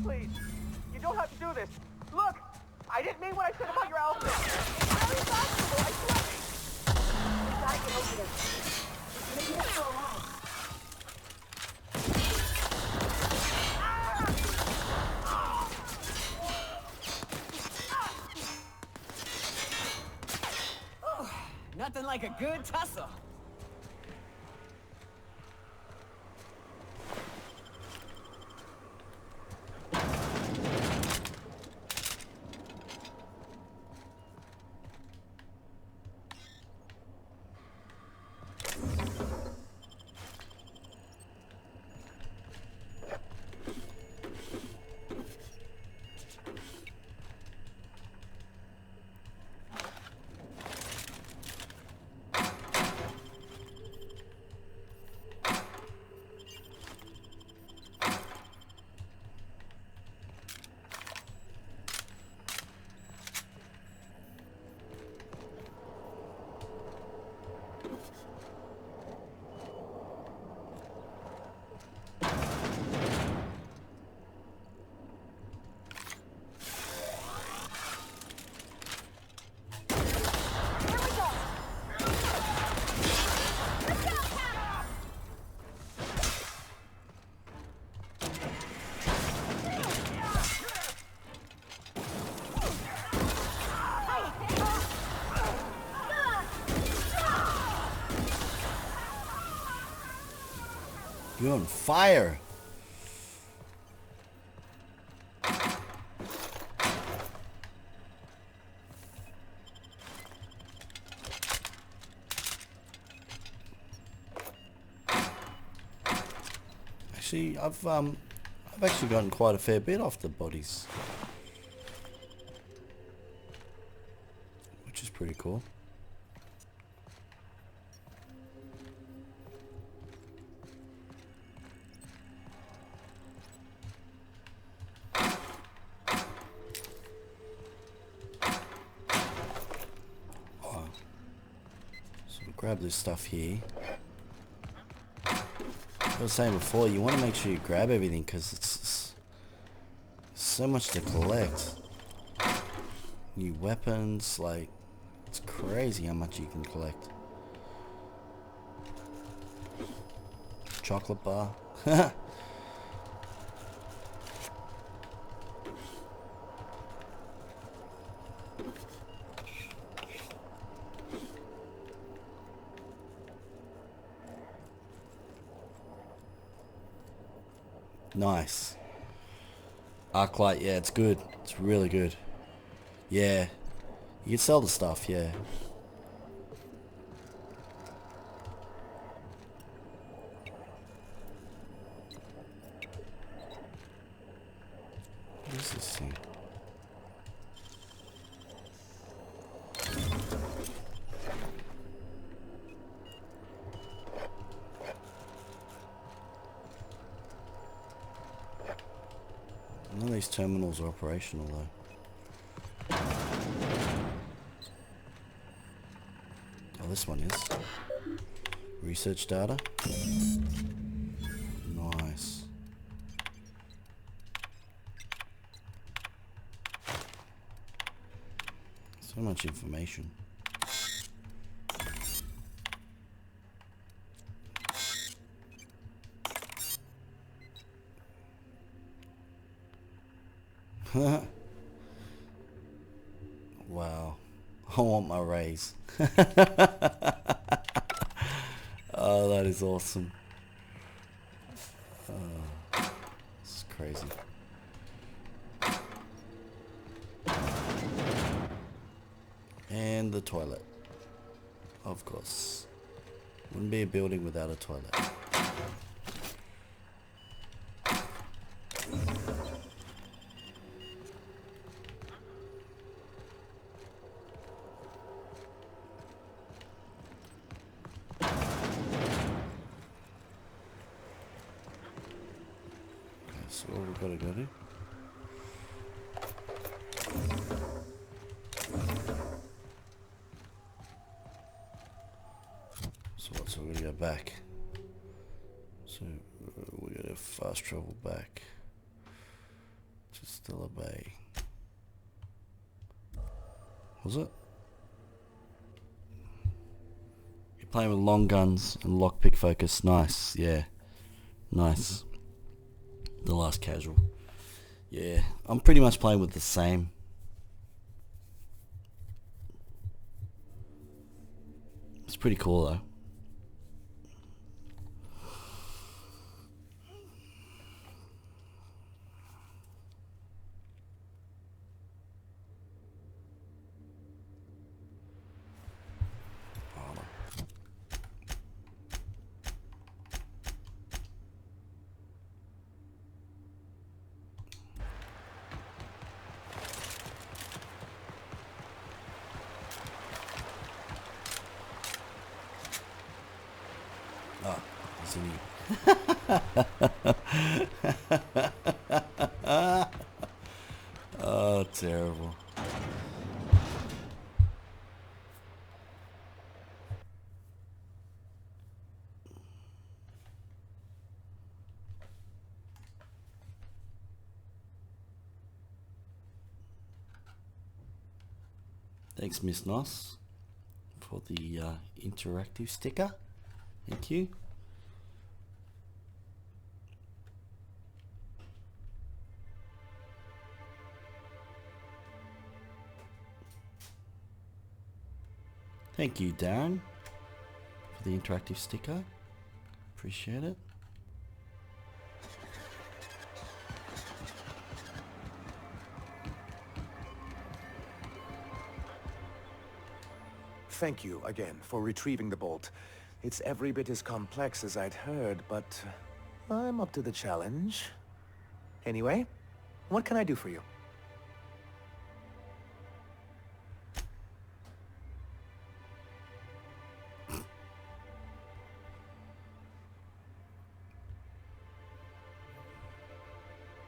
Please, you don't have to do this. Look, I didn't mean what I said about your outfit. It's very fashionable, I swear. We gotta get over this. Maybe they're still alive. Nothing like a good tussle. You're on fire. Actually, I've actually gotten quite a fair bit off the bodies, which is pretty cool. Oh. So we'll grab this stuff here. I was saying before, you want to make sure you grab everything because it's so much to collect. New weapons, like, it's crazy how much you can collect. Chocolate bar. Nice. Arc light, yeah, it's good. It's really good. Yeah. You can sell the stuff, yeah. What is this thing? None of these terminals are operational though. Oh, this one is. Research data. Nice. So much information. Wow. I want my raise. Oh, that is awesome. This is crazy. And the toilet. Of course. Wouldn't be a building without a toilet. So what we've got to go do? So we're going to go back. So we're going to fast travel back to Stella Bay. Was it? You're playing with long guns and lockpick focus. Nice, yeah. Nice. The last casual. Yeah, I'm pretty much playing with the same. It's pretty cool though. Oh, isn't he? Oh, terrible. Thanks, Miss Nos, for the interactive sticker. Thank you. Thank you, Darren, for the interactive sticker. Appreciate it. thank you again for retrieving the bolt. It's every bit as complex as I'd heard, but I'm up to the challenge. Anyway, what can I do for you?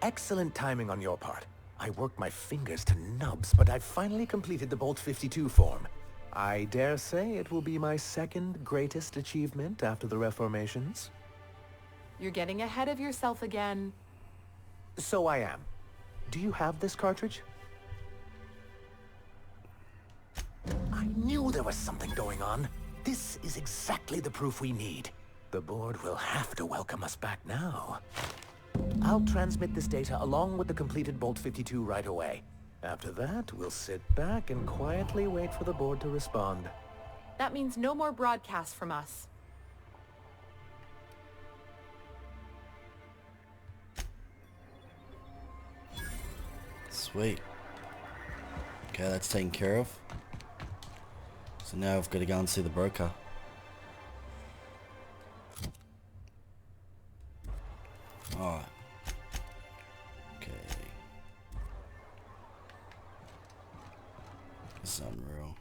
Excellent timing on your part. I worked my fingers to nubs, but I've finally completed the Bolt 52 form. I dare say it will be my second greatest achievement after the Reformations. You're getting ahead of yourself again. So I am. Do you have this cartridge? I knew there was something going on. This is exactly the proof we need. The board will have to welcome us back now. I'll transmit this data along with the completed Bolt 52 right away. After that, we'll sit back and quietly wait for the board to respond. That means no more broadcasts from us. Sweet. Okay, that's taken care of. So now I've got to go and see the broker. Alright. Okay. This is unreal.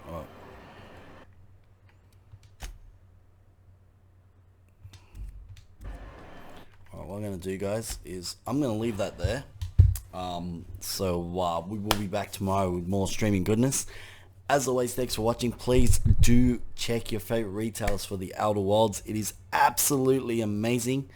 Oh. Alright, what I'm going to do, guys, is I'm going to leave that there. So we will be back tomorrow with more streaming goodness. As always, thanks for watching. Please do check your favorite retailers for the Outer Worlds. It is absolutely amazing,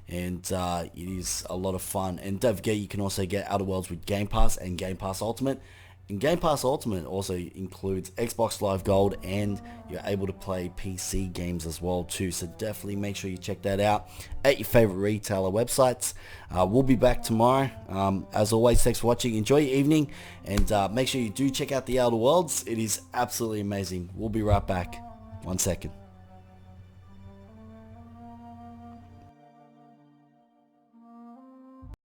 and it is a lot of fun. And don't forget, you can also get Outer Worlds with Game Pass and Game Pass Ultimate. And Game Pass Ultimate also includes Xbox Live Gold, and you're able to play PC games as well too. So definitely make sure you check that out at your favorite retailer websites. We'll be back tomorrow. As always, thanks for watching. Enjoy your evening, and make sure you do check out the Outer Worlds. It is absolutely amazing. We'll be right back. 1 second.